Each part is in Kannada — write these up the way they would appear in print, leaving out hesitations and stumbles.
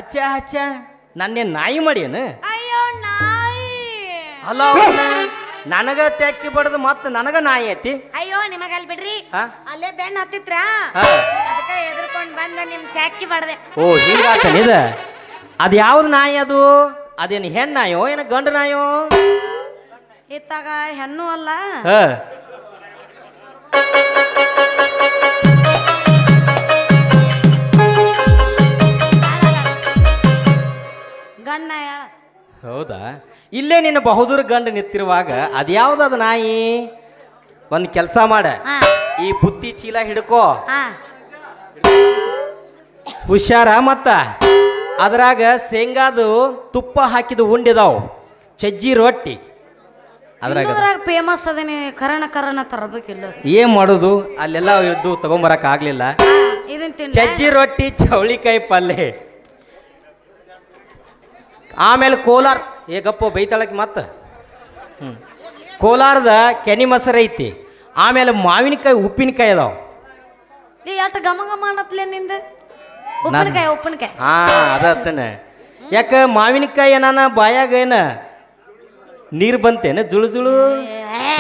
ಹಚ್ಚ ಹಚ್ಚ ನನ್ನೇನು ನಾಯಿ ಮಾಡ್ಯೇನು? ಅಯ್ಯೋ ನಾಯಿ ಅಲ್ಲ ನನಗ ತೆಕ್ಕಿ ಬಡ್ದು ಮತ್ತೆ ನನಗ ನಾಯಿ ಐತಿ. ಅಯ್ಯೋ ನಿಮಗಲ್ಲಿ ಬಿಡ್ರಿ ಹಾ? ಅಲ್ಲೇ ಬೆನ್ ಹತ್ತಿತ್ರ ಹಾ. ಅದಕ್ಕೆ ಎದ್ರಕೊಂಡ್ ಬಂದ ನಿಮ್ ಟ್ಯಾಕಿ ಬಡ್ದೆ. ಓ ಹಿಂಗಾತನ ಇದ. ಅದು ಯಾವ್ದು ನಾಯಿ ಅದು? ಅದೇನು ಹೆಣ್ಣಾಯೋ ಏನ ಗಂಡು ನಾಯೋ? ಇತ್ತಾಗ ಹೆಣ್ಣು ಅಲ್ಲ ಹ ಗಣ್ಣ ಹೇಳ. ಹೌದಾ? ಇಲ್ಲೇ ನಿನ್ನ ಬಹುದೂರ ಗಂಡು ನಿಂತಿರುವಾಗ ಅದ್ಯಾವ್ದದ ನಾಯಿ? ಒಂದು ಕೆಲಸ ಮಾಡ, ಹಾ ಈ ಬುತ್ತಿ ಚೀಲ ಹಿಡ್ಕೋ, ಹಾ ಹುಷಾರ. ಮತ್ತ ಅದ್ರಾಗ ಶೇಂಗಾದು ತುಪ್ಪ ಹಾಕಿದ ಉಂಡಿದಾವ್, ಚಜ್ಜಿ ರೊಟ್ಟಿ ಅದ್ರಾಗ ಫೇಮಸ್ ಅದೇನಿ. ಕರಣ ತರಬೇಕಿಲ್ಲ. ಏನ್ ಮಾಡೋದು, ಅಲ್ಲೆಲ್ಲ ಇದ್ದು ತಗೊಂಬರಕ್ ಆಗ್ಲಿಲ್ಲ. ಇದನ್ ತಿಂಡಿ ಚಜ್ಜಿ ರೊಟ್ಟಿ, ಚೌಳಿಕಾಯಿ ಪಲ್ಲೆ, ಆಮೇಲೆ ಕೋಲಾರ ಗಪ್ಪು ಬೈತಾಳಕ್ಕೆ ಮತ್ತ ಕೋಲಾರದ ಕೆನಿ ಮೊಸರು ಐತಿ. ಆಮೇಲೆ ಮಾವಿನಕಾಯಿ ಉಪ್ಪಿನಕಾಯಿ ಅದಾವ. ಎಷ್ಟು ಘಮ ಘಮ ಅನ್ನತ್ಲೆ ನಿಂದ. ಉಪ್ಪಿನಕಾಯಿ ಹಾ ಅದತ್ತನ. ಯಾಕ ಮಾವಿನಕಾಯಿ ಏನಾನ ಬಾಯಾಗ ಏನ ನೀರು ಬಂತೇನ ಜುಳು ಜುಳು?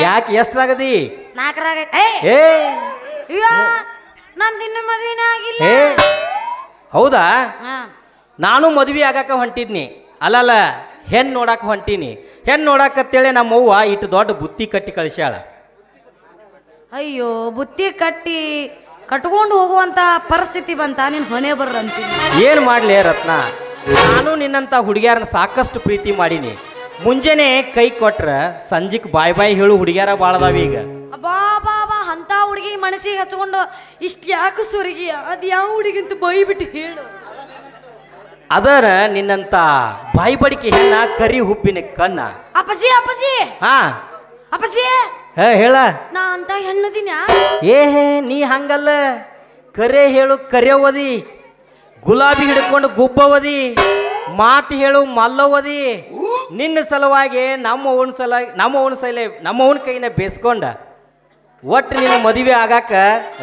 ಯಾಕೆ ಎಷ್ಟ್ರಾಗದಿ? 4ರಾಗ. ಏ ನಂದು ಇನ್ನು ಮದುವೆನೇ ಆಗಿಲ್ಲ. ಏ ಹೌದಾ? ಹಾ ನಾನು ಮದ್ವಿ ಆಗಾಕ ಹೊಂಟಿದ್ನಿ. ಅಲ್ಲಲ್ಲ ಹೆಣ್ಣು ನೋಡಾಕ ಹೊಂಟೀನಿ. ಹೆಣ್ಣು ನೋಡಾಕತ್ತೇಳಿ ನಮ್ಮವ್ವ ಇಟ್ಟು ದೊಡ್ಡ ಬುತ್ತಿ ಕಟ್ಟಿ ಕಳಿಸ್ಯಾಳ. ಅಯ್ಯೋ ಬುತ್ತಿ ಕಟ್ಕೊಂಡು ಹೋಗುವಂತ ಪರಿಸ್ಥಿತಿ ಬಂತ ನಿನ್ ಹೊಣೆ ಬರ್ರಂತೀನಿ. ಏನು ಮಾಡ್ಲಿ ರತ್ನ, ನಾನು ನಿನ್ನಂತ ಹುಡುಗಿಯಾರನ್ನ ಸಾಕಷ್ಟು ಪ್ರೀತಿ ಮಾಡೀನಿ. ಮುಂಜಾನೆ ಕೈ ಕೊಟ್ರ ಸಂಜಿಕ್ ಬಾಯ್ ಹೇಳು ಹುಡುಗಿಯಾರ ಬಾಳದಾವ ಈಗ. ಬಾ ಬಾ ಬಾ ಅಂತ ಹುಡುಗಿ ಮನಸ್ಸಿಗೆ ಹಚ್ಕೊಂಡು ಇಷ್ಟ ಯಾಕೆ ಸುರಗಿ? ಅದ್ ಯಾವ ಹುಡುಗಿಂತ ಬೈಬಿಟ್ಟು ಹೇಳು. ಅದರ ನಿನ್ನಂತ ಬಾಯಿ ಬಡಿಕೆ ಹೆಣ್ಣ, ಕರಿ ಹುಬ್ಬಿನ ಕಣ್ಣ. ಅಪ್ಪಾಜಿ ಅಪ್ಪಾಜಿ ಹಾ ಅಪ್ಪಾಜಿ ಹೇಳ. ನಾ ಅಂತ ಹೆಣ್ಣದಿನ? ನೀ ಹಂಗಲ್ಲ, ಕರೆ ಹೇಳು ಕರೆಯವದಿ, ಗುಲಾಬಿ ಹಿಡ್ಕೊಂಡು ಗುಬ್ಬವದಿ, ಮಾತು ಹೇಳು ಮಲ್ಲವದಿ. ನಿನ್ನ ಸಲುವಾಗಿ ನಮ್ಮವನ ಕೈನ ಬೇಸ್ಕೊಂಡ ಒಟ್ಟು ನಿನ್ನ ಮದುವೆ ಆಗಾಕ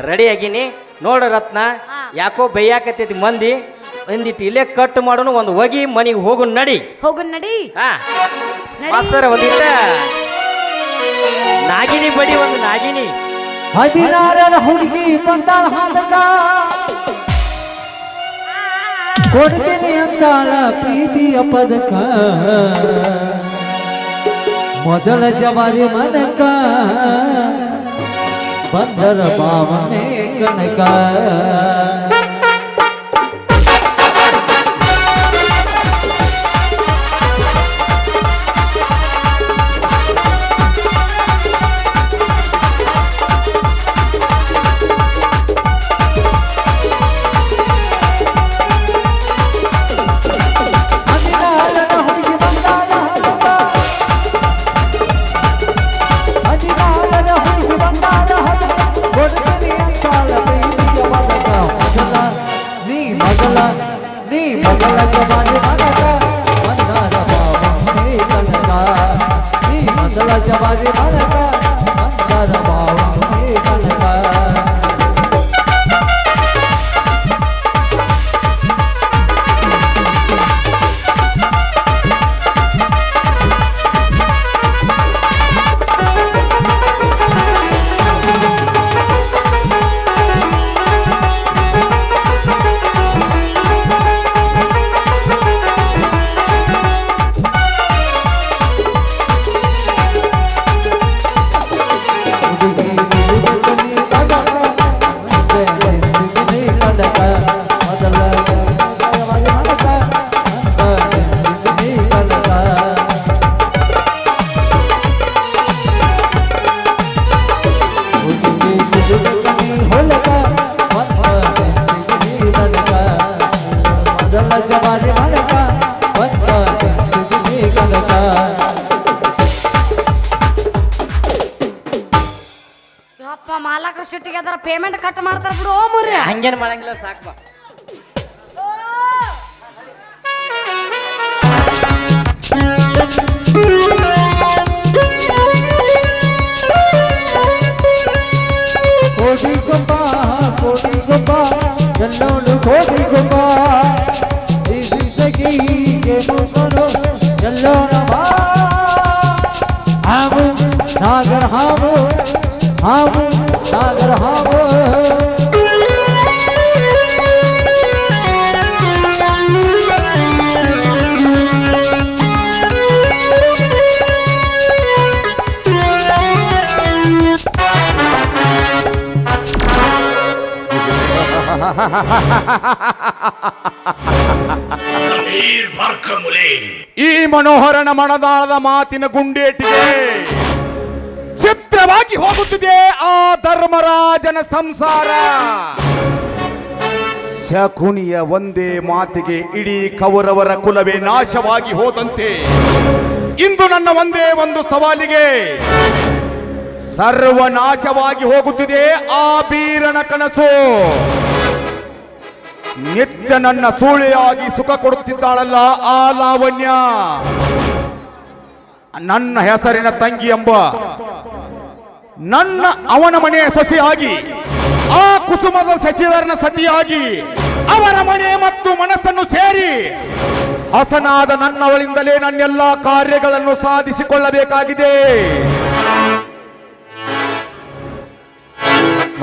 ರೆಡಿ ಆಗೀನಿ. ನೋಡ ರತ್ನ, ಯಾಕೋ ಬೈಯಾಕತ್ತೈತಿ ಮಂದಿ, ಒಂದಿಟ್ಟು ಇಲ್ಲೇ ಕಟ್ ಮಾಡೋನು, ಒಂದು ಹೋಗಿ ಮನೆಗೆ ಹೋಗು ನಡಿ. ಹೋಗು ನಡಿ. ಹಾ ಮಾಸ್ತರ ಒಂದಿಟ್ಟ ನಾಗಿನಿ ಬಡಿ, ಒಂದು ನಾಗಿನಿ. 16ರ ಹುಡುಗಿ ಬಂದಾಳ ಹಾದಕ, ಕೊಡ್ತೀನಿ ಅಂತಾಳ ಪ್ರೀತಿಯ ಪದಕ, ಮೊದಲ ಜವಾರಿ ಮನಕ, ಬಂದರ ಭಾವನೆ ಕನಕ. ಜವಾರಿ ಮನಕ, ಬಂದರ ಭಾವನೆ ಕನಕ. ಮಾಲಕರ ಸಿಟ್ಟಿಗೆ ಅದರ ಪೇಮೆಂಟ್ ಕಟ್ ಮಾಡ್ತಾರ ಬಿಡು. ಮುರ್ರಿ ಹಂಗೇನು ಮಾಡಂಗಿಲ್ಲ, ಸಾಕು ಬಾ. ಕೋಟಿ ಗೊಬ್ಬ ಎಲ್ಲೋಡು ಕೋಟಿ ಗೊಬ್ಬ ಮುಖನು ಎಲ್ಲೋಣ ಬಾ ಹಾವು ಸಾಗರ ಹಾವು ಹಾವು ಸಾಗರ ಹಾವು ಈ ಮನೋಹರನ ಮನದಾಳದ ಮಾತಿನ ಗುಂಡೇಟಿಗೆ ಚಿತ್ರವಾಗಿ ಹೋಗುತ್ತಿದೆ ಆ ಧರ್ಮರಾಜನ ಸಂಸಾರ. ಶಕುನಿಯ ಒಂದೇ ಮಾತಿಗೆ ಇಡೀ ಕೌರವರ ಕುಲವೇ ನಾಶವಾಗಿ ಹೋದಂತೆ ಇಂದು ನನ್ನ ಒಂದೇ ಒಂದು ಸವಾಲಿಗೆ ಸರ್ವನಾಶವಾಗಿ ಹೋಗುತ್ತಿದೆ ಆ ಬೀರನ ಕನಸು. ನಿತ್ಯ ನನ್ನ ಸೂಳೆಯಾಗಿ ಸುಖ ಕೊಡುತ್ತಿದ್ದಾಳಲ್ಲ ಆ ಲಾವಣ್ಯ, ನನ್ನ ಹೆಸರಿನ ತಂಗಿ ಎಂಬ ನನ್ನ ಅವನ ಮನೆಯ ಸೊಸೆಯಾಗಿ, ಆ ಕುಸುಮದ ಶಶಿಧರನ ಸತಿಯಾಗಿ ಅವರ ಮನೆ ಮತ್ತು ಮನಸ್ಸನ್ನು ಸೇರಿ ಹಸನಾದ ನನ್ನವಳಿಂದಲೇ ನನ್ನೆಲ್ಲ ಕಾರ್ಯಗಳನ್ನು ಸಾಧಿಸಿಕೊಳ್ಳಬೇಕಾಗಿದೆ.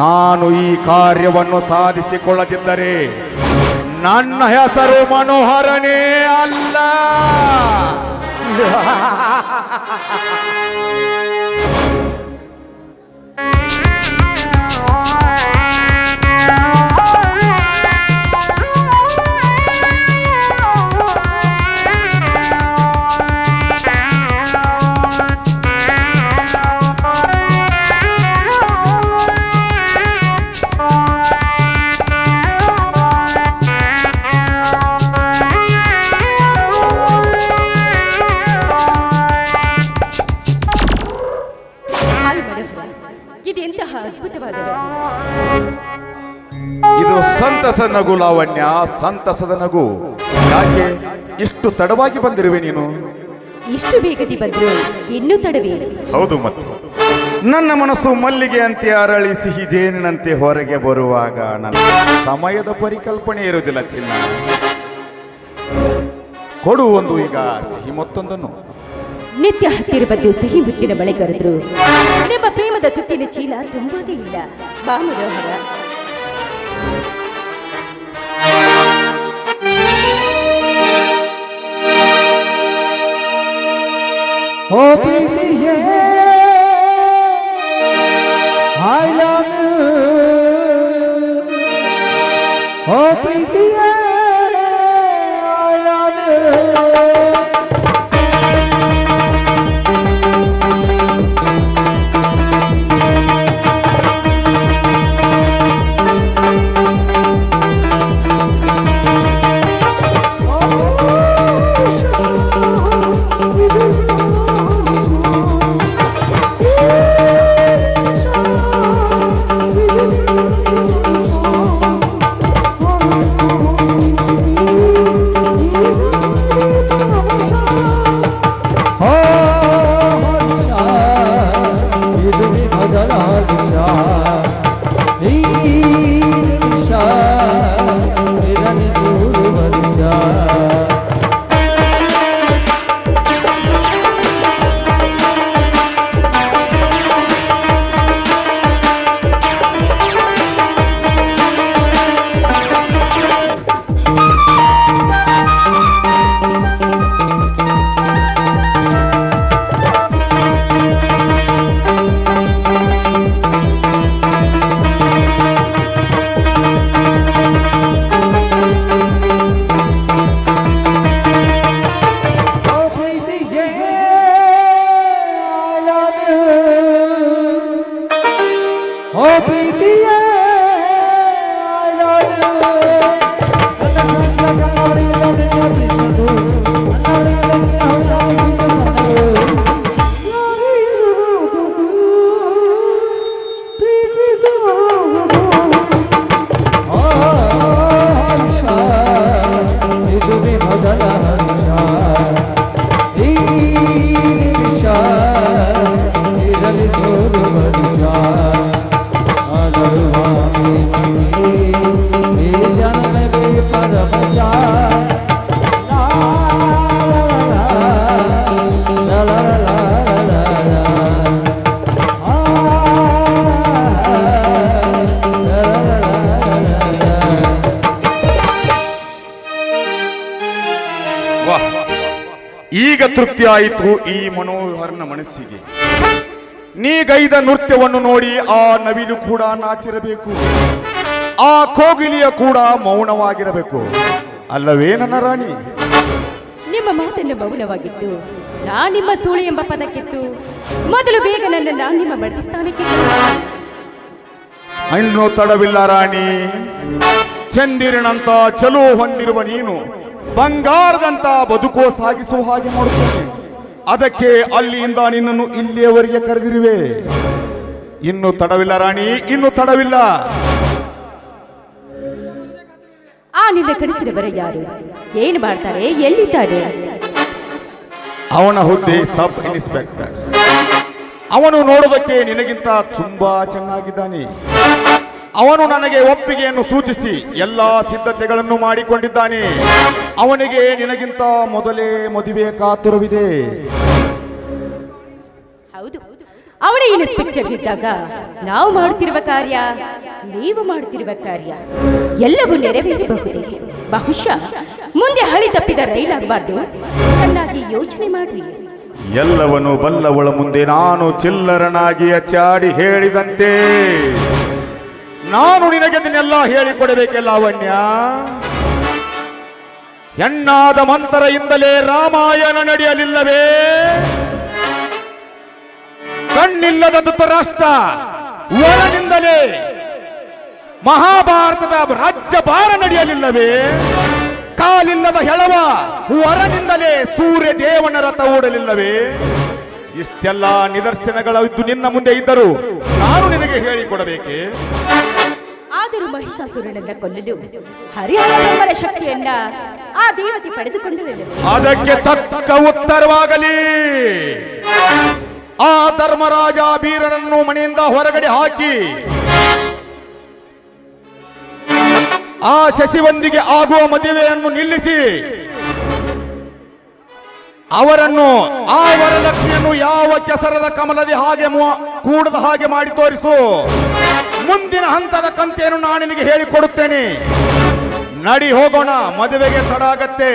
ನಾನು ಈ ಕಾರ್ಯವನ್ನು ಸಾಧಿಸಿಕೊಳ್ಳದಿದ್ದರೆ ನನ್ನ ಹೆಸರು ಮನೋಹರನೇ ಅಲ್ಲ. ಇದೆಂತಹ ಅದ್ಭುತವಾದ ಇದು ಸಂತಸ ನಗು ಲಾವಣ್ಯ, ಸಂತಸದ ನಗು. ಯಾಕೆ ಇಷ್ಟು ತಡವಾಗಿ ಬಂದಿರುವೆ ನೀನು? ಇಷ್ಟು ಬೇಗದಿ ಬಂದ್ರು ಇನ್ನೂ ತಡವೇ? ಹೌದು, ಮತ್ತು ನನ್ನ ಮನಸ್ಸು ಮಲ್ಲಿಗೆ ಅಂತೆ ಅರಳಿ ಸಿಹಿ ಜೇನಿನಂತೆ ಹೊರಗೆ ಬರುವಾಗ ನನ್ನ ಸಮಯದ ಪರಿಕಲ್ಪನೆ ಇರುವುದಿಲ್ಲ ಚಿನ್ನ. ಕೊಡು ಒಂದು ಈಗ ಸಿಹಿ ಮತ್ತೊಂದನ್ನು. ನಿತ್ಯ ಹತ್ತಿರ ಬಂದು ಸಿಹಿ ಮುತ್ತಿನ ಬಳೆ ಕರೆದ್ರು ನಮ್ಮ ಪ್ರೇಮದ ತುತ್ತಿನ ಚೀಲ ತುಂಬುವುದೇ ಇಲ್ಲ. ಬಾ ಮನೋಹರ. ಓ ಪ್ರೀತಿಯೇ I love you. ಓ ಪ್ರೀತಿಯೇ I love you. para ಈಗ ತೃಪ್ತಿ ಆಯಿತು ಈ ಮನೋಹರನ ಮನಸ್ಸಿಗೆ. ನೀಗೈದ ನೃತ್ಯವನ್ನು ನೋಡಿ ಆ ನವಿಲು ಕೂಡ ನಾಚಿರಬೇಕು, ಆ ಕೋಗಿಲಿಯ ಕೂಡ ಮೌನವಾಗಿರಬೇಕು, ಅಲ್ಲವೇ ನನ್ನ ರಾಣಿ? ನಿಮ್ಮ ಮಾತನ್ನು ಮೌನವಾಗಿತ್ತು ನಾ ನಿಮ್ಮ ಸೂಳೆ ಎಂಬ ಪದಕ್ಕಿತ್ತು. ಮೊದಲು ಬೇಗ ನನ್ನನ್ನು ನಿಮ್ಮ ಬಡ್ತಿ ಸ್ಥಾನಕ್ಕೆ ಇನ್ನೂ ತಡವಿಲ್ಲ ರಾಣಿ. ಚಂದಿರನಂತ ಚಲೋ ಹೊಂದಿರುವ ನೀನು ಬಂಗಾರದಂತ ಬದುಕೋ ಸಾಗಿಸುವ ಹಾಗೆ ಮಾಡುತ್ತೇನೆ. ಅದಕ್ಕೆ ಅಲ್ಲಿಂದ ನಿನ್ನನ್ನು ಇಲ್ಲಿಯವರೆಗೆ ಕರೆದಿರುವೆ. ಇನ್ನು ತಡವಿಲ್ಲ ರಾಣಿ, ಇನ್ನು ತಡವಿಲ್ಲ. ಆ ನಿನ್ನ ಕನಸಿನವರ ಯಾರು? ಏನು ಮಾಡ್ತಾರೆ? ಎಲ್ಲಿದ್ದಾರೆ? ಅವನ ಹುದ್ದೆ ಸಬ್ ಇನ್ಸ್ಪೆಕ್ಟರ್. ಅವನು ನೋಡೋದಕ್ಕೆ ನಿನಗಿಂತ ತುಂಬಾ ಚೆನ್ನಾಗಿದ್ದಾನೆ. ಅವನು ನನಗೆ ಒಪ್ಪಿಗೆಯನ್ನು ಸೂಚಿಸಿ ಎಲ್ಲಾ ಸಿದ್ಧತೆಗಳನ್ನು ಮಾಡಿಕೊಂಡಿದ್ದಾನೆ. ಅವನಿಗೆ ನಿನಗಿಂತ ಮೊದಲೇ ಮದುವೆ ಕಾತುರವಿದೆ. ಹೌದು, ಅವನೇ ಇನ್ಸ್ಪೆಕ್ಟರ್ ಇದ್ದಾಗ ನಾವು ಮಾಡುತ್ತಿರುವ ಕಾರ್ಯ, ನೀವು ಮಾಡುತ್ತಿರುವ ಕಾರ್ಯ ಎಲ್ಲವೂ ನೆರವೇರಬಹುದೇ? ಬಹುಶಃ ಮುಂದೆ ಹಳಿ ತಪ್ಪಿದ ರೈಲಾಗಬಾರ್ದು. ಚೆನ್ನಾಗಿ ಯೋಚನೆ ಮಾಡ್ರಿ. ಎಲ್ಲವನು ಬಲ್ಲವಳ ಮುಂದೆ ನಾನು ಚಿಲ್ಲರನಾಗಿ ಅಚ್ಚಾಡಿ ಹೇಳಿದಂತೆ ನಾನು ನಿನಗೆ ಇದನ್ನೆಲ್ಲ ಹೇಳಿಕೊಡಬೇಕೆ ಲಾವಣ್ಯ? ಹೆಣ್ಣಾದ ಮಂತರದಿಂದಲೇ ರಾಮಾಯಣ ನಡೆಯಲಿಲ್ಲವೇ? ಕಣ್ಣಿಲ್ಲದ ಧೃತರಾಷ್ಟ್ರ ವರನಿಂದಲೇ ಮಹಾಭಾರತದ ರಾಜ್ಯಭಾರ ನಡೆಯಲಿಲ್ಲವೇ? ಕಾಲಿಲ್ಲದ ಹೆಳವ ವರನಿಂದಲೇ ಸೂರ್ಯ ದೇವನ ರಥ ಓಡಲಿಲ್ಲವೇ? ಇಷ್ಟೆಲ್ಲ ನಿದರ್ಶನಗಳಿದ್ದು ನಿನ್ನ ಮುಂದೆ ಇದ್ದರೂ ನಾನು ನಿನಗೆ ಹೇಳಿಕೊಡಬೇಕೆ? ಆದರೂ ಮಹಿಷಾಸುರನನ್ನ ಕೊಲ್ಲಲು ಹರಿಹರ ಶಕ್ತಿಯನ್ನ ಆ ದೇವತೆ ಪಡೆದುಕೊಂಡಿರಲಿಲ್ಲ. ಅದಕ್ಕೆ ತಕ್ಕ ಉತ್ತರವಾಗಲಿ. ಆ ಧರ್ಮರಾಜ ಬೀರನನ್ನು ಮನೆಯಿಂದ ಹೊರಗಡೆ ಹಾಕಿ ಆ ಶಶಿವಂದಿಗೆ ಆಗುವ ಮದುವೆಯನ್ನು ನಿಲ್ಲಿಸಿ ಅವರನ್ನು ಆ ವರಲಕ್ಷ್ಮಿಯನ್ನು ಯಾವ ಕೆಸರದ ಕಮಲದ ಹಾಗೆ ಕೂಡದ ಹಾಗೆ ಮಾಡಿ ತೋರಿಸು. ಮುಂದಿನ ಹಂತದ ಕಂತೆಯನ್ನು ನಾನು ನಿನಗೆ ಹೇಳಿಕೊಡುತ್ತೇನೆ. ನಡಿ ಹೋಗೋಣ, ಮದುವೆಗೆ ತಡ ಆಗತ್ತೆ.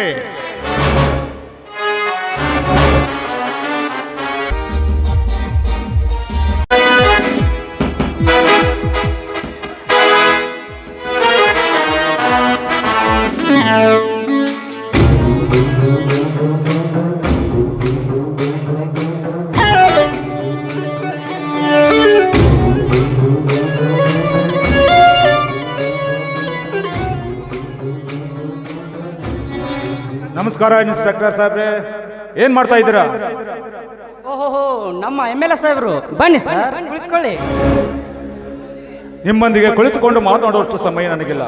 ನಮಸ್ಕಾರ ಇನ್ಸ್ಪೆಕ್ಟರ್ ಸಾಹೇಬ್ರೆ, ಏನ್ ಮಾಡ್ತಾ ಇದ್ದೀರಾ? ಓಹೋ, ನಮ್ಮ MLA ಸಾಹೇಬ್ರು ಬನ್ನಿ ಸರ್, ಕುಳಿತುಕೊಳ್ಳಿ. ನಿಮ್ಮೊಂದಿಗೆ ಕುಳಿತುಕೊಂಡು ಮಾತನಾಡುವಷ್ಟು ಸಮಯ ನನಗಿಲ್ಲ.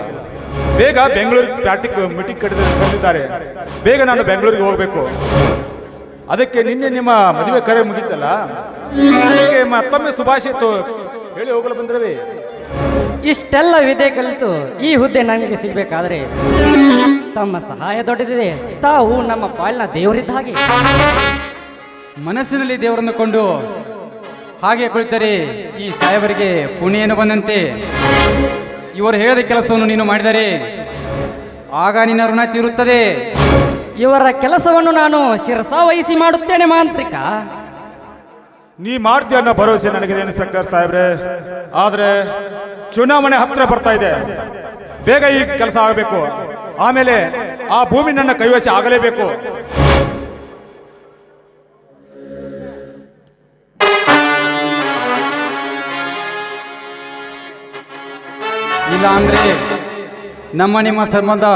ಬೇಗ ಬೆಂಗಳೂರಿಗೆ ಮೀಟಿಂಗ್ ಕರೆದಿದ್ದಾರೆ. ಬೇಗ ನಾನು ಬೆಂಗಳೂರಿಗೆ ಹೋಗಬೇಕು. ಅದಕ್ಕೆ ನಿನ್ನೆ ನಿಮ್ಮ ಮದುವೆ ಕರೆ ಮುಗಿತಲ್ಲ, ಅದಕ್ಕೆ ಮತ್ತೊಮ್ಮೆ ಶುಭಾಶಯ ಹೇಳಿ ಹೋಗಲು ಬಂದ್ರವಿ. ಇಷ್ಟೆಲ್ಲ ವಿದ್ಯೆ ಕಲಿತು ಈ ಹುದ್ದೆ ನನಗೆ ಸಿಗಬೇಕಾದ್ರೆ ತಮ್ಮ ಸಹಾಯ ದೊಡ್ಡದಿದೆ. ತಾವು ನಮ್ಮ ಪಾಲಿನ ದೇವರಿದ್ದ ಹಾಗೆ. ಮನಸ್ಸಿನಲ್ಲಿ ದೇವರನ್ನು ಕೊಂಡು ಹಾಗೆ ಕುಳಿತರೆ ಈ ಸಾಹೇಬರಿಗೆ ಪುಣ್ಯನು ಬಂದಂತೆ. ಇವರು ಹೇಳಿದ ಕೆಲಸವನ್ನು ನೀನು ಮಾಡಿದರೆ ಆಗ ನಿನ್ನ ಋಣ ತೀರುತ್ತದೆ. ಇವರ ಕೆಲಸವನ್ನು ನಾನು ಶಿರಸಾವಹಿಸಿ ಮಾಡುತ್ತೇನೆ ಮಾಂತ್ರಿಕ. ನೀ ಮಾಡ್ತೀಯ ಅನ್ನೋ ಭರವಸೆ ನನಗಿದೆ ಇನ್ಸ್ಪೆಕ್ಟರ್ ಸಾಹೇಬ್ರೆ. ಆದ್ರೆ ಚುನಾವಣೆ ಹತ್ರ ಬರ್ತಾ ಇದೆ. ಬೇಗ ಈ ಕೆಲಸ ಆಗಬೇಕು. ಆಮೇಲೆ ಆ ಭೂಮಿ ನನ್ನ ಕೈವಶ ಆಗಲೇಬೇಕು. ಇಲ್ಲ ಅಂದ್ರೆ ನಿಮ್ಮ ಸಂಬಂಧ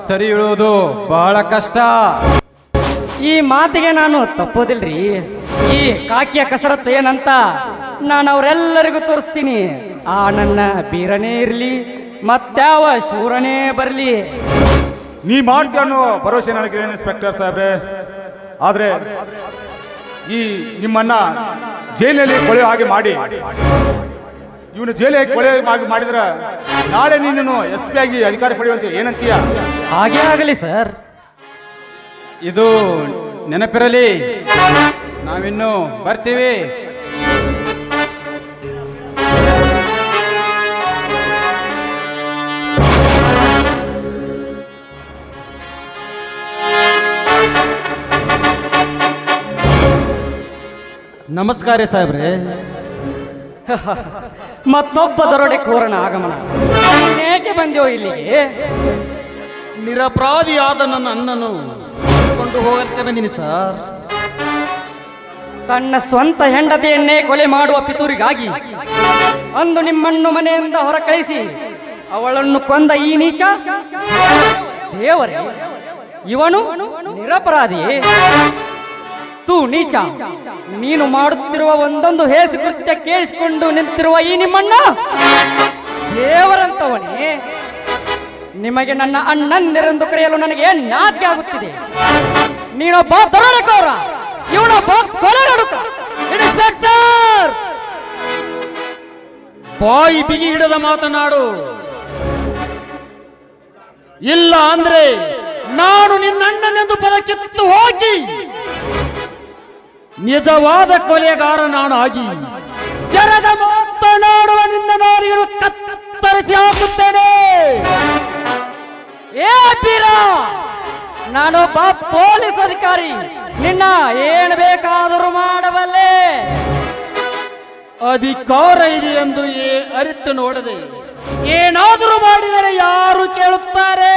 ಸರಿ ಇಳುವುದು ಬಹಳ ಕಷ್ಟ. ಈ ಮಾತಿಗೆ ನಾನು ತಪ್ಪೋದಿಲ್ರಿ. ಈ ಕಾಕಿಯ ಕಸರತ್ತು ಏನಂತ ನಾನು ಅವರೆಲ್ಲರಿಗೂ ತೋರಿಸ್ತೀನಿ. ಆ ನನ್ನ ಬೀರನೇ ಇರಲಿ, ಮತ್ಯಾವ ಶೂರನೇ ಬರಲಿ. ನೀ ಮಾಡ್ತೀಯ ಅನ್ನೋ ಭರವಸೆ ನನಗಿದೆ ಇನ್ಸ್ಪೆಕ್ಟರ್ ಸಾಹೇಬ್ರೆ. ಆದ್ರೆ ಈ ನಿಮ್ಮನ್ನ ಜೈಲಿನಲ್ಲಿ ಕೊಳೆ ಹಾಗೆ ಮಾಡಿ, ಇವನು ಜೈಲಿಗೆ ಕೊಳೆ ಹಾಗೆ ಮಾಡಿದ್ರೆ ನಾಳೆ ನೀನು SP ಆಗಿ ಅಧಿಕಾರ ಪಡೆಯುವಂತೆ ಏನಂತೀಯ? ಹಾಗೇ ಆಗಲಿ ಸರ್. ಇದು ನೆನಪಿರಲಿ. ನಾವಿನ್ನು ಬರ್ತೀವಿ. ನಮಸ್ಕಾರ ಸಾಹೇಬ್ರೆ. ಮತ್ತೊಬ್ಬ ದರೋಡೆಕೋರನ ಆಗಮನ. ಏಕೆ ಬಂದೆವು ಇಲ್ಲಿಗೆ? ನಿರಪರಾಧಿಯಾದ ನನ್ನ ಅಣ್ಣನು ಕೊಂಡು ಹೋಗಕ್ಕೆ ಬಂದಿನಿ ಸರ್. ತನ್ನ ಸ್ವಂತ ಹೆಂಡತಿಯನ್ನೇ ಕೊಲೆ ಮಾಡುವ ಪಿತೂರಿಗಾಗಿ ಅಂದು ನಿಮ್ಮನ್ನು ಮನೆಯಿಂದ ಹೊರ ಕಳಿಸಿ ಅವಳನ್ನು ಕೊಂದ ಈ ನೀಚ ದೇವರೇ, ಇವನು ನಿರಪರಾಧಿ. ತೂ ನೀಚ, ನೀನು ಮಾಡುತ್ತಿರುವ ಒಂದೊಂದು ಹೇಸು ಕೃತ್ಯ ಕೇಳಿಸಿಕೊಂಡು ನಿಂತಿರುವ ಈ ನಿಮ್ಮಣ್ಣ ದೇವರಂತವನೇ. ನಿಮಗೆ ನನ್ನ ಅಣ್ಣಂದಿರೆಂದು ಕರೆಯಲು ನನಗೆ ನಾಚಿಕೆ ಆಗುತ್ತಿದೆ. ನೀನೊಬ್ಬ ದರೋಡೆಕೋರ, ಇವನೊಬ್ಬ ಕೊಲೆಗಡುಕ. ಇನ್ಸ್ಪೆಕ್ಟರ್, ಬಾಯಿ ಬಿಗಿ ಹಿಡದ ಮಾತನಾಡು, ಇಲ್ಲ ಅಂದ್ರೆ ನಾನು ನಿನ್ನಣ್ಣನೆಂದು ಪದ ಕಿತ್ತು ಹೋಗಿ ನಿಜವಾದ ಕೊಲೆಗಾರ ನಾನು ಆಗಿ ಜರದ ಮಾತನಾಡುವ ನಿನ್ನ ನಾಲಿಗೆಯನ್ನು ಕತ್ತರಿಸಿ ಹಾಕುತ್ತೇನೆ. ಏ ಬೀರ, ನಾನೊಬ್ಬ ಪೊಲೀಸ್ ಅಧಿಕಾರಿ, ನಿನ್ನ ಏನು ಬೇಕಾದರೂ ಮಾಡಬಲ್ಲೆ. ಅಧಿಕಾರ ಇದೆ ಎಂದು ಅರಿತು ನೋಡದೆ ಏನಾದರೂ ಮಾಡಿದರೆ ಯಾರು ಕೇಳುತ್ತಾರೆ?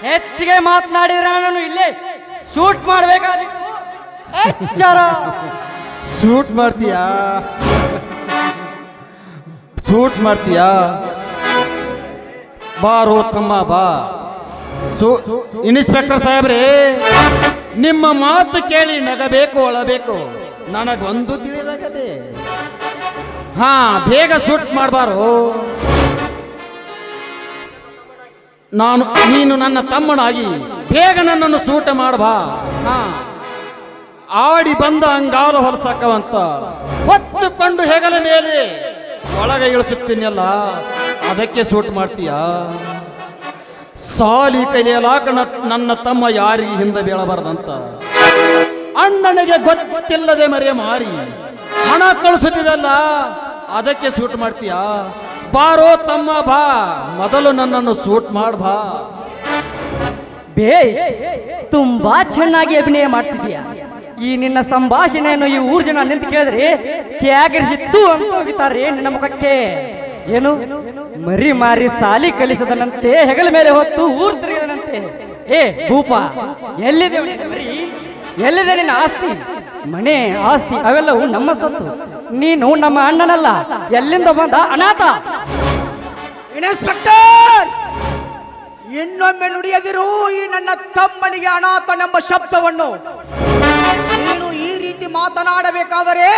ಹೆಚ್ಚಿಗೆ ಮಾತನಾಡಿದ್ರೆ ನಾನು ಇಲ್ಲೇ ಶೂಟ್ ಮಾಡಬೇಕಾದಿತ್ತು. ಎಚ್ಚರ. ಶೂಟ್ ಮಾಡ್ತೀಯಾ? ಶೂಟ್ ಮಾಡ್ತೀಯಾ? ಬಾರೋ ತಮ್ಮ ಬಾ. ಇನ್ಸ್ಪೆಕ್ಟರ್ ಸಾಹೇಬ್ರೆ, ನಿಮ್ಮ ಮಾತು ಕೇಳಿ ನಗಬೇಕು ಅಳಬೇಕು ನನಗೊಂದು ತಿಳಿದಾಗದೆ. ಹಾ, ಬೇಗ ಶೂಟ್ ಮಾಡಬಾರು. ನೀನು ನನ್ನ ತಮ್ಮನಾಗಿ ಬೇಗ ನನ್ನನ್ನು ಶೂಟ್ ಮಾಡಬಾ. ಹಾ, ಆಡಿ ಬಂದ ಅಂಗಾಲು ಹೊಲಸಕ್ಕವಂತ ಹೊತ್ತುಕೊಂಡು ಹೆಗಲ ಮೇಲೆ ಒಳಗೆ ಇಳಿಸುತ್ತೀನಲ್ಲ, ಅದಕ್ಕೆ ಶೂಟ್ ಮಾಡ್ತೀಯಾ? ಸಾಲಿ ಕಲಿಯಲಾಕ ನನ್ನ ತಮ್ಮ ಯಾರಿಗೆ ಹಿಂದೆ ಬೀಳಬಾರದಂತ ಅಣ್ಣನಿಗೆ ಗೊತ್ತಿಲ್ಲದೆ ಮರೆ ಮಾರಿ ಹಣ ಕಳಿಸುತ್ತಿದಲ್ಲ, ಅದಕ್ಕೆ ಶೂಟ್ ಮಾಡ್ತೀಯಾ? ಬಾರೋ ತಮ್ಮ ಬಾ, ಮೊದಲು ನನ್ನನ್ನು ಶೂಟ್ ಮಾಡ್ಬಾ. ಬೇಷ್, ತುಂಬಾ ಚೆನ್ನಾಗಿ ಅಭಿನಯ ಮಾಡ್ತಿದೀಯಾ. ಈ ನಿನ್ನ ಸಂಭಾಷಣೆಯನ್ನು ಈ ಊರ್ ಜನ ನಿಂತು ಕೇಳಿದ್ರೆ ಕ್ಯಾಗರಿಸಿತ್ತು ಅಂತ ಹೋಗಿತಾರೆ ನಿನ್ನ ಮುಖಕ್ಕೆ. ಏನು ಮರಿ ಮಾರಿ ಸಾಲಿ ಕಲಿಸದನಂತೆ, ಹೆಗಲ ಮೇಲೆ ಹೊತ್ತು ಊರು ತಿರುಗದನಂತೆ. ಏ ಭೂಪ, ಎಲ್ಲಿದೆ ಮರಿ? ಎಲ್ಲಿದೆ ನಿನ್ನ ಆಸ್ತಿ? ಮನೆ ಆಸ್ತಿ ಅವೆಲ್ಲವೂ ನಮ್ಮ ಸೊತ್ತು. ನೀನು ನಮ್ಮ ಅಣ್ಣನಲ್ಲ, ಎಲ್ಲಿಂದ ಬಂದ ಅನಾಥ. ಇನ್ಸ್ಪೆಕ್ಟರ್, ಇನ್ನೊಮ್ಮೆ ನುಡಿಯದಿರು ಈ ನನ್ನ ತಮ್ಮನಿಗೆ ಅನಾಥನೆಂಬ ಶಬ್ದವನ್ನು. ನೀನು ಈ ರೀತಿ ಮಾತನಾಡಬೇಕಾದರೆ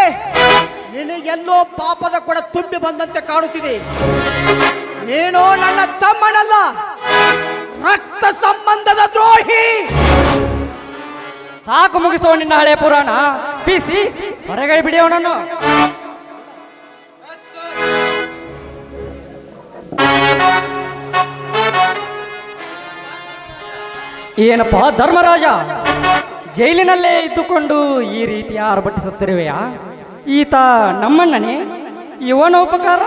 ನಿನಗೆಲ್ಲೋ ಪಾಪದ ಕೊಡ ತುಂಬಿ ಬಂದಂತೆ ಕಾಣುತ್ತಿದೆ. ನೀನು ನನ್ನ ತಮ್ಮನಲ್ಲ, ರಕ್ತ ಸಂಬಂಧದ ದ್ರೋಹಿ. ಸಾಕು, ಮುಗಿಸೋ ನಿನ್ನ ಹಳೆ ಪುರಾಣ. ಬಿಸಿ ಹೊರಗಡೆ ಬಿಡಿಯವನನ್ನು. ಏನಪ್ಪ ಧರ್ಮರಾಜ, ಜೈಲಿನಲ್ಲೇ ಇದ್ದುಕೊಂಡು ಈ ರೀತಿ ಆರ್ಭಟಿಸುತ್ತಿರುವೆಯಾ? ಈತ ನಮ್ಮಣ್ಣನೇ, ಇವನ ಉಪಕಾರ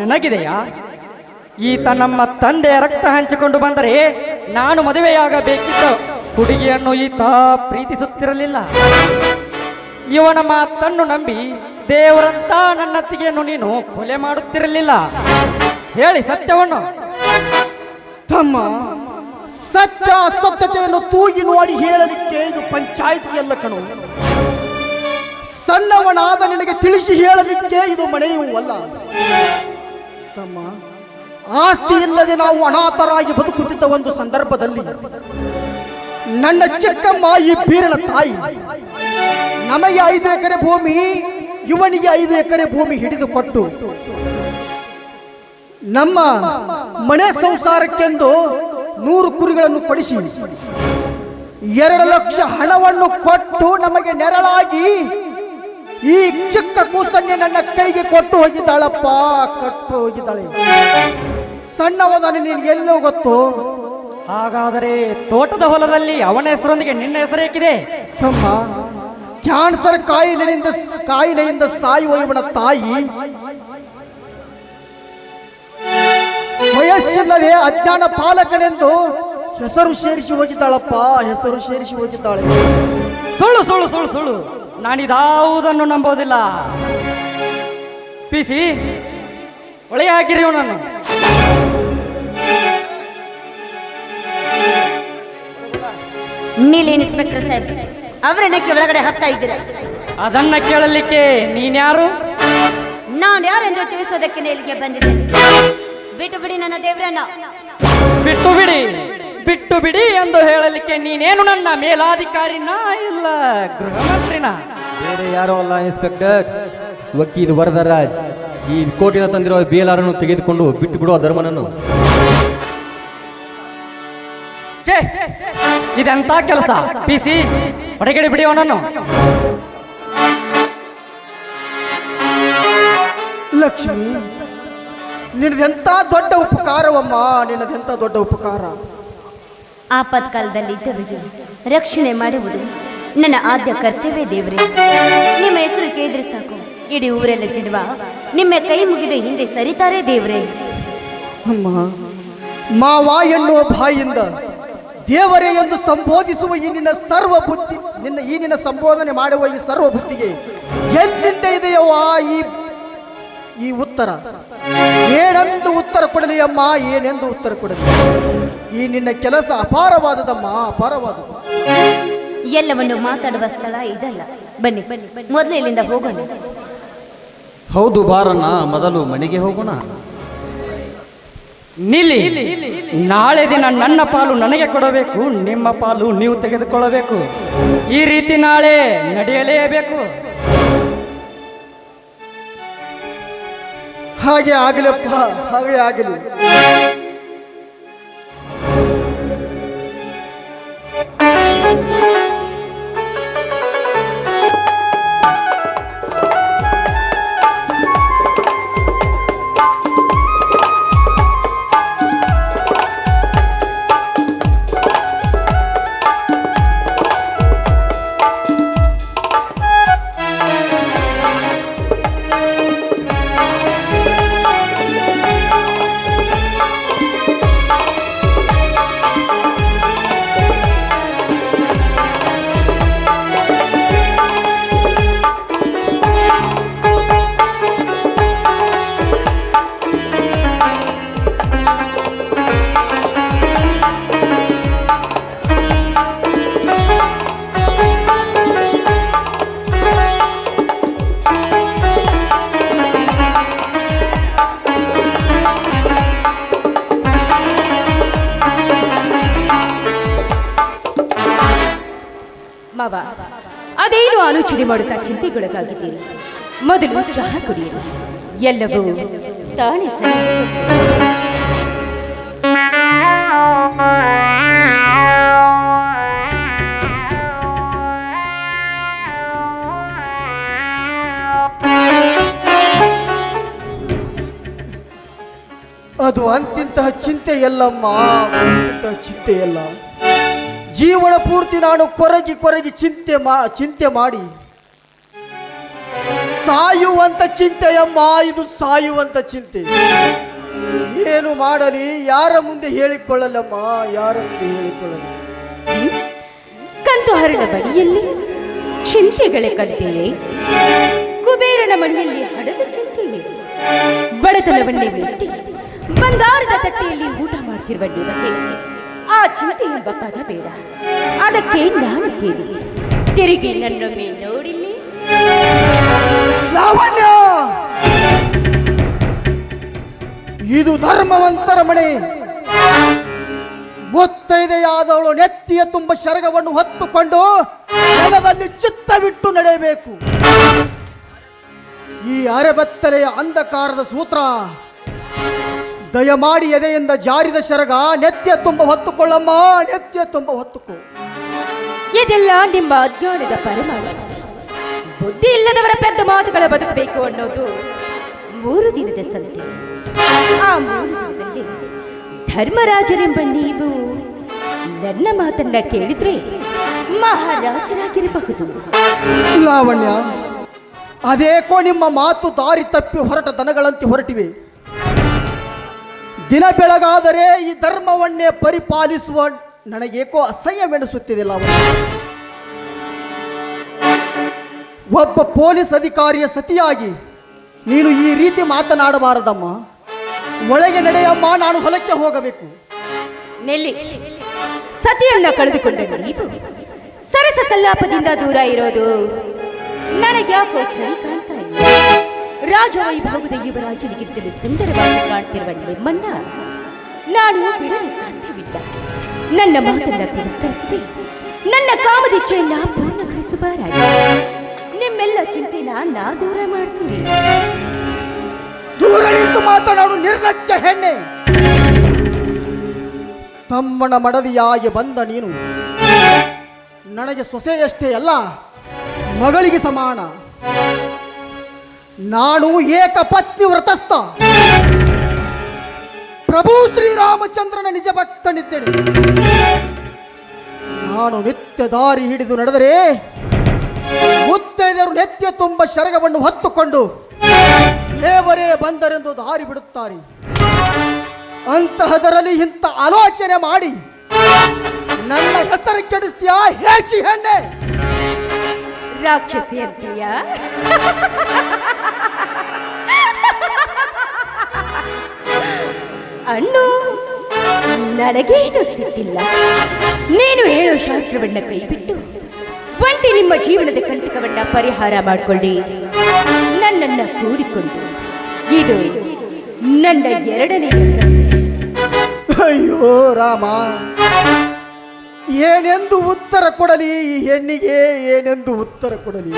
ನನಗಿದೆಯಾ? ಈತ ನಮ್ಮ ತಂದೆಯ ರಕ್ತ ಹಂಚಿಕೊಂಡು ಬಂದರೆ ನಾನು ಮದುವೆಯಾಗಬೇಕಿದ್ದ ಹುಡುಗಿಯನ್ನು ಈತ ಪ್ರೀತಿಸುತ್ತಿರಲಿಲ್ಲ. ಇವನ ಮಾತನ್ನು ನಂಬಿ ದೇವರಂತ ನನ್ನ ಅತ್ತಿಗೆಯನ್ನು ನೀನು ಕೊಲೆ ಮಾಡುತ್ತಿರಲಿಲ್ಲ. ಹೇಳಿ ಸತ್ಯವನ್ನು. ತಮ್ಮ, ಸತ್ಯ ಅಸತ್ಯತೆಯನ್ನು ತೂಗಿ ನೋಡಿ ಹೇಳಲಿಕ್ಕೆ ಇದು ಪಂಚಾಯಿತಿಯಲ್ಲ ಕಣು. ಸಣ್ಣವನಾದ ನಿನಗೆ ತಿಳಿಸಿ ಹೇಳಲಿಕ್ಕೆ ಇದು ಮನೆಯೂ ಅಲ್ಲ. ತಮ್ಮ, ಆಸ್ತಿ ಇಲ್ಲದೆ ನಾವು ಅನಾಥರಾಗಿ ಬದುಕುತ್ತಿದ್ದ ಒಂದು ಸಂದರ್ಭದಲ್ಲಿ ನನ್ನ ಚಿಕ್ಕಮ್ಮ ಈ ಬೀರನ ತಾಯಿ ನಮಗೆ 5 ಎಕರೆ ಭೂಮಿ, ಇವನಿಗೆ 5 ಎಕರೆ ಭೂಮಿ ಹಿಡಿದು ಕೊಟ್ಟು ನಮ್ಮ ಮನೆ ಸಂಸಾರಕ್ಕೆಂದು 100 ಕುರಿಗಳನ್ನು ಕೊಡಿಸಿ 2 ಲಕ್ಷ ಹಣವನ್ನು ಕೊಟ್ಟು ನಮಗೆ ನೆರಳಾಗಿ ಈ ಚಿಕ್ಕ ಕೂಸನ್ನೇ ನನ್ನ ಕೈಗೆ ಕೊಟ್ಟು ಹೋಗಿದ್ದಾಳಪ್ಪ, ಕೊಟ್ಟು ಹೋಗಿದ್ದಾಳೆ. ಸಣ್ಣವದಾನೆ, ನಿನ್ಗೆ ಎಲ್ಲೋ ಗೊತ್ತು? ಹಾಗಾದರೆ ತೋಟದ ಹೊಲದಲ್ಲಿ ಅವನ ಹೆಸರೊಂದಿಗೆ ನಿನ್ನ ಹೆಸರೇಕಿದೆ? ತಮ್ಮ, ಕ್ಯಾನ್ಸರ್ ಕಾಯಿಲೆಯಿಂದ ಸಾಯುವ ಇವನ ತಾಯಿ ವಯಸ್ಸಿಲ್ಲದೆ ಅಜ್ಞಾನ ಪಾಲಕನೆಂದು ಹೆಸರು ಸೇರಿಸಿ ಹೋಗಿದ್ದಾಳಪ್ಪ, ಹೆಸರು ಸೇರಿಸಿ ಹೋಗಿದ್ದಾಳೆ. ಸುಳ್ಳು ಸುಳ್ಳು ಸುಳ್ಳು ಸುಳ್ಳು. ನಾನಿದಾವುದನ್ನು ನಂಬೋದಿಲ್ಲ. ಪಿಸಿ ಒಳಗೆ ಹಾಕಿರಿ ಅವನನ್ನು. ನೀಲ್ ಇನ್ಸ್ಪೆಕ್ಟರ್ ಸಾಹೇಬ್ ಅವರನ್ನಕ್ಕೆ ಒಳಗಡೆ ಹಾಕ್ತಾ ಇದ್ದೀರಾ? ಅದನ್ನ ಕೇಳಲಿಕ್ಕೆ ನೀನ್ಯಾರು? ನಾನು ಯಾರೆಂದು ತಿಳಿಸೋದಕ್ಕೆ ಇಲ್ಲಿಗೆ ಬಂದಿದ್ದೇನೆ. ಬಿಟ್ಟು ಬಿಡಿ ನನ್ನ ದೇವರನ್ನ. ಬಿಟ್ಟು ಬಿಡಿ ಬಿಟ್ಟು ಬಿಡಿ ಎಂದು ಹೇಳಲಿಕ್ಕೆ ನೀನೇನು ನನ್ನ ಮೇಲಾಧಿಕಾರಿನ ಇಲ್ಲ ಗೃಹ ಮಂತ್ರಿನ? ಬೇರೆ ಯಾರೋ ಅಲ್ಲ ಇನ್ಸ್ಪೆಕ್ಟರ್, ವಕೀಲ್ ವರದರಾಜ್. ಈ ಕೋರ್ಟಿನ ತಂದಿರುವ ಬೇಲಾರನ್ನು ತೆಗೆದುಕೊಂಡು ಬಿಟ್ಟು ಬಿಡುವ ಧರ್ಮನನ್ನು. ಛೇ, ಇದೆಂತ ಕೆಲಸ? ಪಿಸಿ ಹೊರಗಡೆ ಬಿಡಿ ಅವನನ್ನು. ಲಕ್ಷ್ಮಿ, ನಿನ್ನದೆಂತ ದೊಡ್ಡ ಉಪಕಾರವಮ್ಮ, ನಿನ್ನದೆಂತ ದೊಡ್ಡ ಉಪಕಾರ. ಆಪತ್ಕಾಲದಲ್ಲಿ ಇದ್ದವರಿಗೆ ರಕ್ಷಣೆ ಮಾಡುವುದು ನನ್ನ ಆದ್ಯ ಕರ್ತವ್ಯ ದೇವರೇ. ನಿಮ್ಮ ಹೆಸರು ಕೇಳಿದ್ರೆ ಸಾಕು, ಇಡೀ ಊರೆಲ್ಲ ಜನ್ಮ ನಿಮ್ಮ ಕೈ ಮುಗಿದ ಹಿಂದೆ ಸರಿತಾರೆ ದೇವರೇ. ಅಮ್ಮ, ಮಾವ ಎನ್ನುವ ಬಾಯಿಂದ ದೇವರೇ ಎಂದು ಸಂಬೋಧಿಸುವ ಈ ನಿನ್ನ ಸರ್ವ ಬುದ್ಧಿ, ನಿನ್ನ ಸಂಬೋಧನೆ ಮಾಡುವ ಈ ಸರ್ವ ಬುದ್ಧಿಗೆ ಎಲ್ಲಿಂದ ಇದೆಯವ್ವ ಈ ಉತ್ತರ? ಏನೆಂದು ಉತ್ತರ ಕೊಡಲಿ ಅಮ್ಮ, ಏನೆಂದು ಉತ್ತರ ಕೊಡಲಿ? ಈ ನಿನ್ನ ಕೆಲಸ ಅಪಾರವಾದದಮ್ಮ, ಅಪಾರವಾದದ್ದು. ಎಲ್ಲವನ್ನು ಮಾತಾಡುವ ಸ್ಥಳ ಇದಲ್ಲ. ಬನ್ನಿ ಮೊದಲು ಇಲ್ಲಿಂದ ಹೋಗೋಣ. ಹೌದು ಬಾರಣ್ಣ, ಮೊದಲು ಮನೆಗೆ ಹೋಗೋಣ. ನಿಲ್ಲಿ. ನಾಳೆ ದಿನ ನನ್ನ ಪಾಲು ನನಗೆ ಕೊಡಬೇಕು, ನಿಮ್ಮ ಪಾಲು ನೀವು ತೆಗೆದುಕೊಳ್ಳಬೇಕು. ಈ ರೀತಿ ನಾಳೆ ನಡೆಯಲೇಬೇಕು. ಹಾಗೆ ಆಗಲಪ್ಪ, ಹಾಗೆ ಆಗಲಿ. ಮಾವ, ಅದೇನು ಆಲೋಚನೆ ಮಾಡುತ್ತಾ ಚಿಂತೆಗೊಳಗಾಗಿದ್ದೀರಿ? ಮೊದಲು ಚಹಾ ಕುಡಿಯಿರಿ, ಎಲ್ಲವೂ ತಾನೇ ಸರಿ. ಅದು ಅಂತಿಂತಹ ಚಿಂತೆಯಲ್ಲಮ್ಮ, ಅಂತಿಂತಹ ಚಿಂತೆಯಲ್ಲ. ಜೀವನ ಪೂರ್ತಿ ನಾನು ಕೊರಗಿ ಚಿಂತೆ ಮಾಡಿ ಸಾಯುವಂತ ಚಿಂತೆಯಮ್ಮ, ಇದು ಸಾಯುವಂತ ಚಿಂತೆ. ಏನು ಮಾಡಲಿ, ಯಾರ ಮುಂದೆ ಹೇಳಿಕೊಳ್ಳಲ್ಲಮ್ಮ, ಯಾರ ಮುಂದೆ ಹೇಳಿಕೊಳ್ಳಲಿ? ಕಂತು ಹರಳ ಬಳಿಯಲ್ಲಿ ಚಿಂತೆಗಳೇ ಕಂತೆಯೇ, ಕುಬೇರನ ಮನೆಯಲ್ಲಿ ಹಡದ ಚಿಂತೆಯೇ, ಬಡತನವನ್ನೇ ಬಿಟ್ಟು ಬಂಗಾರದ ತಟ್ಟೆಯಲ್ಲಿ ಊಟ ಮಾಡ್ತಿರುವ ನಿಮಗೆ ಆ ಚಿಂತೆ ಎಂಬ ಪದ ಬೇಡ. ಅದಕ್ಕೆ ನಾನು ಕೇಳಿ ತಿರುಗಿ ನನ್ನೊಮ್ಮೆ ನೋಡಿಲ್ಲಿ. ಲಾವಣ್ಯ, ಇದು ಧರ್ಮವಂತರ ಮನೆ. ಮುತ್ತೈದೆಯಾದವಳು ನೆತ್ತಿಯ ತುಂಬ ಶರಗವನ್ನು ಹೊತ್ತುಕೊಂಡು ನೆಲದಲ್ಲಿ ಚಿತ್ತವಿಟ್ಟು ನಡೆಯಬೇಕು. ಈ ಅರೆಬತ್ತಲೆಯ ಅಂಧಕಾರದ ಸೂತ್ರ ದಯಮಾಡಿ ಎದೆಯಿಂದ ಜಾರಿದ ಶರಗ ನೆತ್ತಿಯ ತುಂಬ ಹೊತ್ತುಕೊಳ್ಳಮ್ಮ, ನೆತ್ತಿಯ ತುಂಬ ಹೊತ್ತುಕೋ. ಇದೆಲ್ಲ ನಿಮ್ಮ ಅಜ್ಞಾನದ ಪರಮಾಣ. ಬುದ್ಧಿ ಇಲ್ಲದವರ ಪೆದ್ದ ಮಾತುಗಳ ಬದುಕಬೇಕು ಅನ್ನೋದು 3 ದಿನದ ಸಂತೆ. ಆ 3 ದಿನದಲ್ಲಿ ಧರ್ಮರಾಜನೆಂಬ ನೀವು ನನ್ನ ಮಾತನ್ನ ಕೇಳಿದ್ರೆ ಮಹಾರಾಜರಾಗಿರಬಹುದು. ಲಾವಣ್ಯ, ಅದೇಕೋ ನಿಮ್ಮ ಮಾತು ದಾರಿ ತಪ್ಪಿ ಹೊರಟ ದನಗಳಂತೆ ಹೊರಟಿವೆ. ದಿನ ಬೆಳಗಾದರೆ ಈ ಧರ್ಮವನ್ನೇ ಪರಿಪಾಲಿಸುವ ನನಗೇಕೋ ಅಸಹ್ಯವೆನಿಸುತ್ತಿದೆ ಲಾವಣ್ಯ. ಒಬ್ಬ ಪೊಲೀಸ್ ಅಧಿಕಾರಿಯ ಸತಿಯಾಗಿ ನೀನು ಈ ರೀತಿ ಮಾತನಾಡಬಾರದಮ್ಮ. ಒಳಗೆ ನಡೆಯಮ್ಮ, ನಾನು ಹೊಲಕ್ಕೆ ಹೋಗಬೇಕು. ನೆಲ್ಲಿ, ಸತಿಯನ್ನ ಕಳೆದುಕೊಂಡ ನೀವು ಸರಸ ಸಲ್ಲಾಪದಿಂದ ದೂರ ಇರೋದು ನನಗ್ಯಾಕೋ ಸರಿ ಕಾಣ್ತಾ ಇಲ್ಲ. ರಾಜವೈಭವದ ಯುವರಾಜನಿಗಿಂತಲೂ ಸುಂದರವಾಗಿ ಕಾಣ್ತಿರುವ ನಿಮ್ಮನ್ನ ನಾನು ಬಿಡಲು ಸಾಧ್ಯವಿಲ್ಲ. ನನ್ನ ಮಾತನ್ನ ತಿರಸ್ಕರಿಸದೆ ನನ್ನ ಕಾಮದಿಚ್ಛೆಯನ್ನ ಪೂರ್ಣಗೊಳಿಸಬಾರಾಗಿ ನಿಮ್ಮೆಲ್ಲ ಚಿಂತೆನ ನಾ ದೂರ ಮಾಡ್ತೀನಿ. ದೂರ ನಿಂತು ಮಾತನಾಡು ನಿರ್ಲಜ್ಜ ಹೆಣ್ಣೆ. ತಮ್ಮನ ಮಡದಿಯಾಗಿ ಬಂದ ನೀನು ನನಗೆ ಸೊಸೆಯಷ್ಟೇ ಅಲ್ಲ, ಮಗಳಿಗೆ ಸಮಾನ. ನಾನು ಏಕಪತ್ನಿ ವ್ರತಸ್ಥ, ಪ್ರಭು ಶ್ರೀರಾಮಚಂದ್ರನ ನಿಜ ಭಕ್ತನಿದ್ದೇನೆ. ನಾನು ನಿತ್ಯ ದಾರಿ ಹಿಡಿದು ನಡೆದರೆ ಮುತ್ತೈದೆಯರು ನೆತ್ಯ ತುಂಬ ಶರಗವನ್ನು ಹೊತ್ತುಕೊಂಡು ದೇವರೇ ಬಂದರೆಂದು ದಾರಿ ಬಿಡುತ್ತಾರೆ. ಅಂತಹದರಲ್ಲಿ ಇಂಥ ಆಲೋಚನೆ ಮಾಡಿ ನನ್ನ ಹೆಸರು ಕೆಡಿಸ್ತೀಯಾ ಹೇಸಿ ಹೆಣ್ಣೆ? ರಾಕ್ಷಸಿ ಅಂತೀಯ? ಅಣ್ಣು, ನನಗೇನು ಸಿಟ್ಟಿಲ್ಲ. ನೀನು ಹೇಳೋ ಶಾಸ್ತ್ರವನ್ನ ಕೈಬಿಟ್ಟು ಒಂಟಿ ನಿಮ್ಮ ಜೀವನದ ಕಂಟಕವನ್ನ ಪರಿಹಾರ ಮಾಡಿಕೊಳ್ಳಿ, ನನ್ನನ್ನ ಕೂಡಿಕೊಂಡು. ಇದು ನನ್ನ ಎರಡನೇ. ಅಯ್ಯೋ ರಾಮ, ಏನೆಂದು ಉತ್ತರ ಕೊಡಲಿ ಈ ಹೆಣ್ಣಿಗೆ, ಏನೆಂದು ಉತ್ತರ ಕೊಡಲಿ?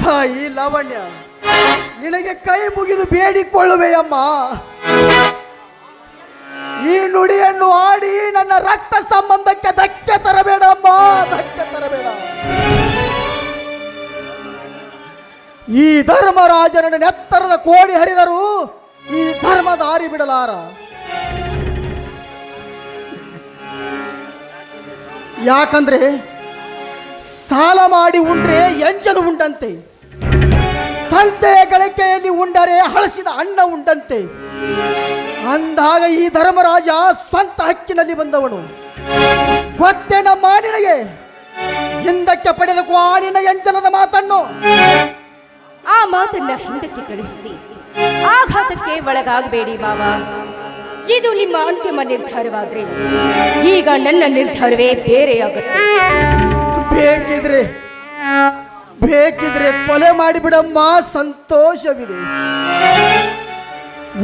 ತಾಯಿ ಲಾವಣ್ಯ, ನಿನಗೆ ಕೈ ಮುಗಿದು ಬೇಡಿಕೊಳ್ಳುವೆಯಮ್ಮ. ಈ ನುಡಿಯನ್ನು ಆಡಿ ನನ್ನ ರಕ್ತ ಸಂಬಂಧಕ್ಕೆ ಧಕ್ಕೆ ತರಬೇಡಮ್ಮ, ಧಕ್ಕೆ ತರಬೇಡ. ಈ ಧರ್ಮರಾಜನ ನೆತ್ತರದ ಕೋಡಿ ಹರಿದರು ಈ ಧರ್ಮ ದಾರಿ ಬಿಡಲಾರ. ಯಾಕಂದ್ರೆ ಸಾಲ ಮಾಡಿ ಉಂಡ್ರೆ ಎಂಜಲು ಉಂಡಂತೆ, ತಂದೆಯ ಗಳಿಕೆಯಲ್ಲಿ ಉಂಡರೆ ಹಳಸಿದ ಅಣ್ಣ ಉಂಡಂತೆ. ಅಂದಾಗ ಈ ಧರ್ಮರಾಜ ಸ್ವಂತ ಹಕ್ಕಿನಲ್ಲಿ ಬಂದವನು. ಗೊತ್ತೇ ನಮ್ಮ ನಿನಗೆ ಹಿಂದಕ್ಕೆ ಪಡೆದ ಕ್ವಾಣಿನ ಎಂಜಲದ ಮಾತನ್ನು. ಆ ಮಾತನ್ನ ಹಿಂದಕ್ಕೆ ಕಳುಹಿಸಿ ಆಘಾತಕ್ಕೆ ಒಳಗಾಗಬೇಡಿ ಮಾವ. ಇದು ನಿಮ್ಮ ಅಂತಿಮ ನಿರ್ಧಾರವಾದ್ರೆ ಈಗ ನನ್ನ ನಿರ್ಧಾರವೇ ಬೇರೆಯಾಗುತ್ತೆ. ಬೇಕಿದ್ರೆ ಕೊಲೆ ಮಾಡಿಬಿಡಮ್ಮ, ಸಂತೋಷವಿದೆ.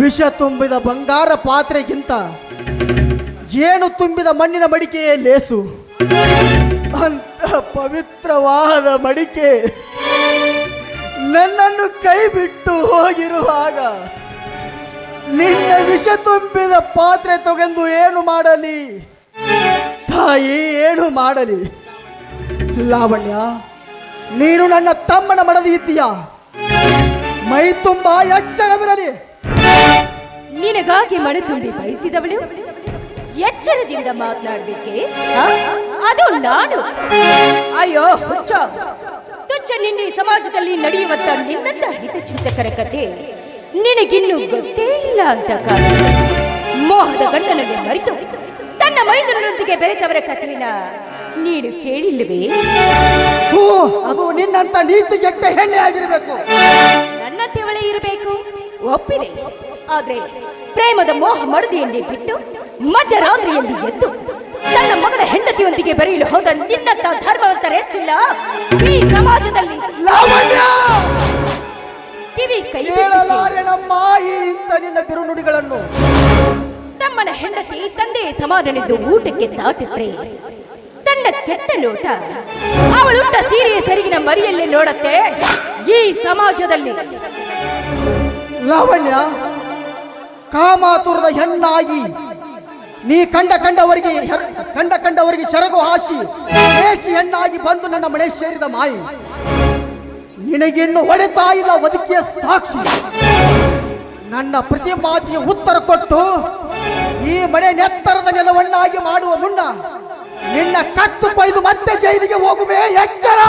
ವಿಷ ತುಂಬಿದ ಬಂಗಾರ ಪಾತ್ರೆಗಿಂತ ಜೇನು ತುಂಬಿದ ಮಣ್ಣಿನ ಮಡಿಕೆಯೇ ಲೇಸು. ಅಂತ ಪವಿತ್ರವಾದ ಮಡಿಕೆ ನನ್ನನ್ನು ಕೈ ಬಿಟ್ಟು ಹೋಗಿರುವಾಗ ನಿನ್ನ ವಿಷ ತುಂಬಿದ ಪಾತ್ರೆ ತಗೊಂಡು ಏನು ಮಾಡಲಿ ತಾಯಿ, ಏನು ಮಾಡಲಿ? ಲಾವಣ್ಯ, ನೀನು ನನ್ನ ತಮ್ಮನ ಮಡದಿ ಇದ್ದೀಯಾ? ಮೈ ತುಂಬಾ ಎಚ್ಚರವಿರಲಿ. ನಿನಗಾಗಿ ಮನೆ ತುಂಬಿ ಬಯಸಿದವಳು ಎಚ್ಚರದಿಂದ ಮಾತನಾಡ್ಬೇಕೆ? ಅದು ನಾನು? ಅಯ್ಯೋ ಹುಚ್ಚ, ತುಚ್ಚ ನಿನ್ನೆ ಸಮಾಜದಲ್ಲಿ ನಡೆಯುವಂತ ನಿನ್ನಂತ ಹಿತಚಿಂತಕರ ಕತೆ ನಿನಗಿನ್ನೂ ಗೊತ್ತೇ ಇಲ್ಲ ಅಂತ ಕಾಣ. ಮೋಹದ ಗಂಡನನ್ನು ಮರೆತು ತನ್ನ ಮೈದುನರೊಂದಿಗೆ ಬೆರೆತವರ ಕಥೆನ ನೀನು ಕೇಳಿಲ್ಲವೇ? ಅದು ನಿನ್ನಂತ ನೀತಿಗೆಟ್ಟ ಹೆಣ್ಣೆ ಆಗಿರಬೇಕು. ನನ್ನಂತೆ ಒಳೆ ಇರಬೇಕು, ಒಪ್ಪಿದೆ. ಆದ್ರೆ ಪ್ರೇಮದ ಮೋಹ ಮಡದಿಯನ್ನೇ ಬಿಟ್ಟು ಮಧ್ಯರಾತ್ರಿಯಲ್ಲಿ ಎದ್ದು ತನ್ನ ಮಗಳ ಹೆಂಡತಿಯೊಂದಿಗೆ ಬೆರೆಯಲು ಹೋದ ನಿನ್ನಂತ ಧರ್ಮವಂತರೆಷ್ಟಿಲ್ಲ ಈ ಸಮಾಜದಲ್ಲಿ. ಕಿವಿ ಕೈ ಕೇಳಲಾರೆನಮ್ಮ ಇಂಥ ನಿನ್ನ ಬಿರುನುಡಿಗಳನ್ನು. ತಮ್ಮನ ಹೆಂಡತಿ ತಂದೆ ಸಮಾನನೆಂದು ಊಟಕ್ಕೆ ತಾಟಿಟ್ರೆ ತನ್ನ ಕೆಟ್ಟ ನೋಟ ಅವಳುಂಟ ಸೀರೆಯ ಸೆರಗಿನ ಮರಿಯಲ್ಲೇ ನೋಡತ್ತೆ ಈ ಸಮಾಜದಲ್ಲಿ. ಲಾವಣ್ಯ, ಕಾಮಾತುರದ ಹೆಣ್ಣಾಗಿ ನೀ ಕಂಡವರಿಗೆ ಸೆರಗು ಹಾಸಿ ದೇಶಿ ಹೆಣ್ಣಾಗಿ ಬಂದು ನನ್ನ ಮನೆ ಸೇರಿದ ಮಾಯಿ. ನಿನಗಿನ್ನು ಹೊಡೆತಾ ಇಲ್ಲ ಬದುಕಿಯ ಸಾಕ್ಷಿ. ನನ್ನ ಪ್ರತಿ ಮಾತಿಗೆ ಉತ್ತರ ಕೊಟ್ಟು ಈ ಮನೆ ನೆತ್ತರದ ನೆಲವನ್ನಾಗಿ ಮಾಡುವ ಮುನ್ನ ನಿನ್ನ ಕತ್ತು ಕೊಯ್ದು ಮತ್ತೆ ಜೈಲಿಗೆ ಹೋಗುವೆ, ಎಚ್ಚರ.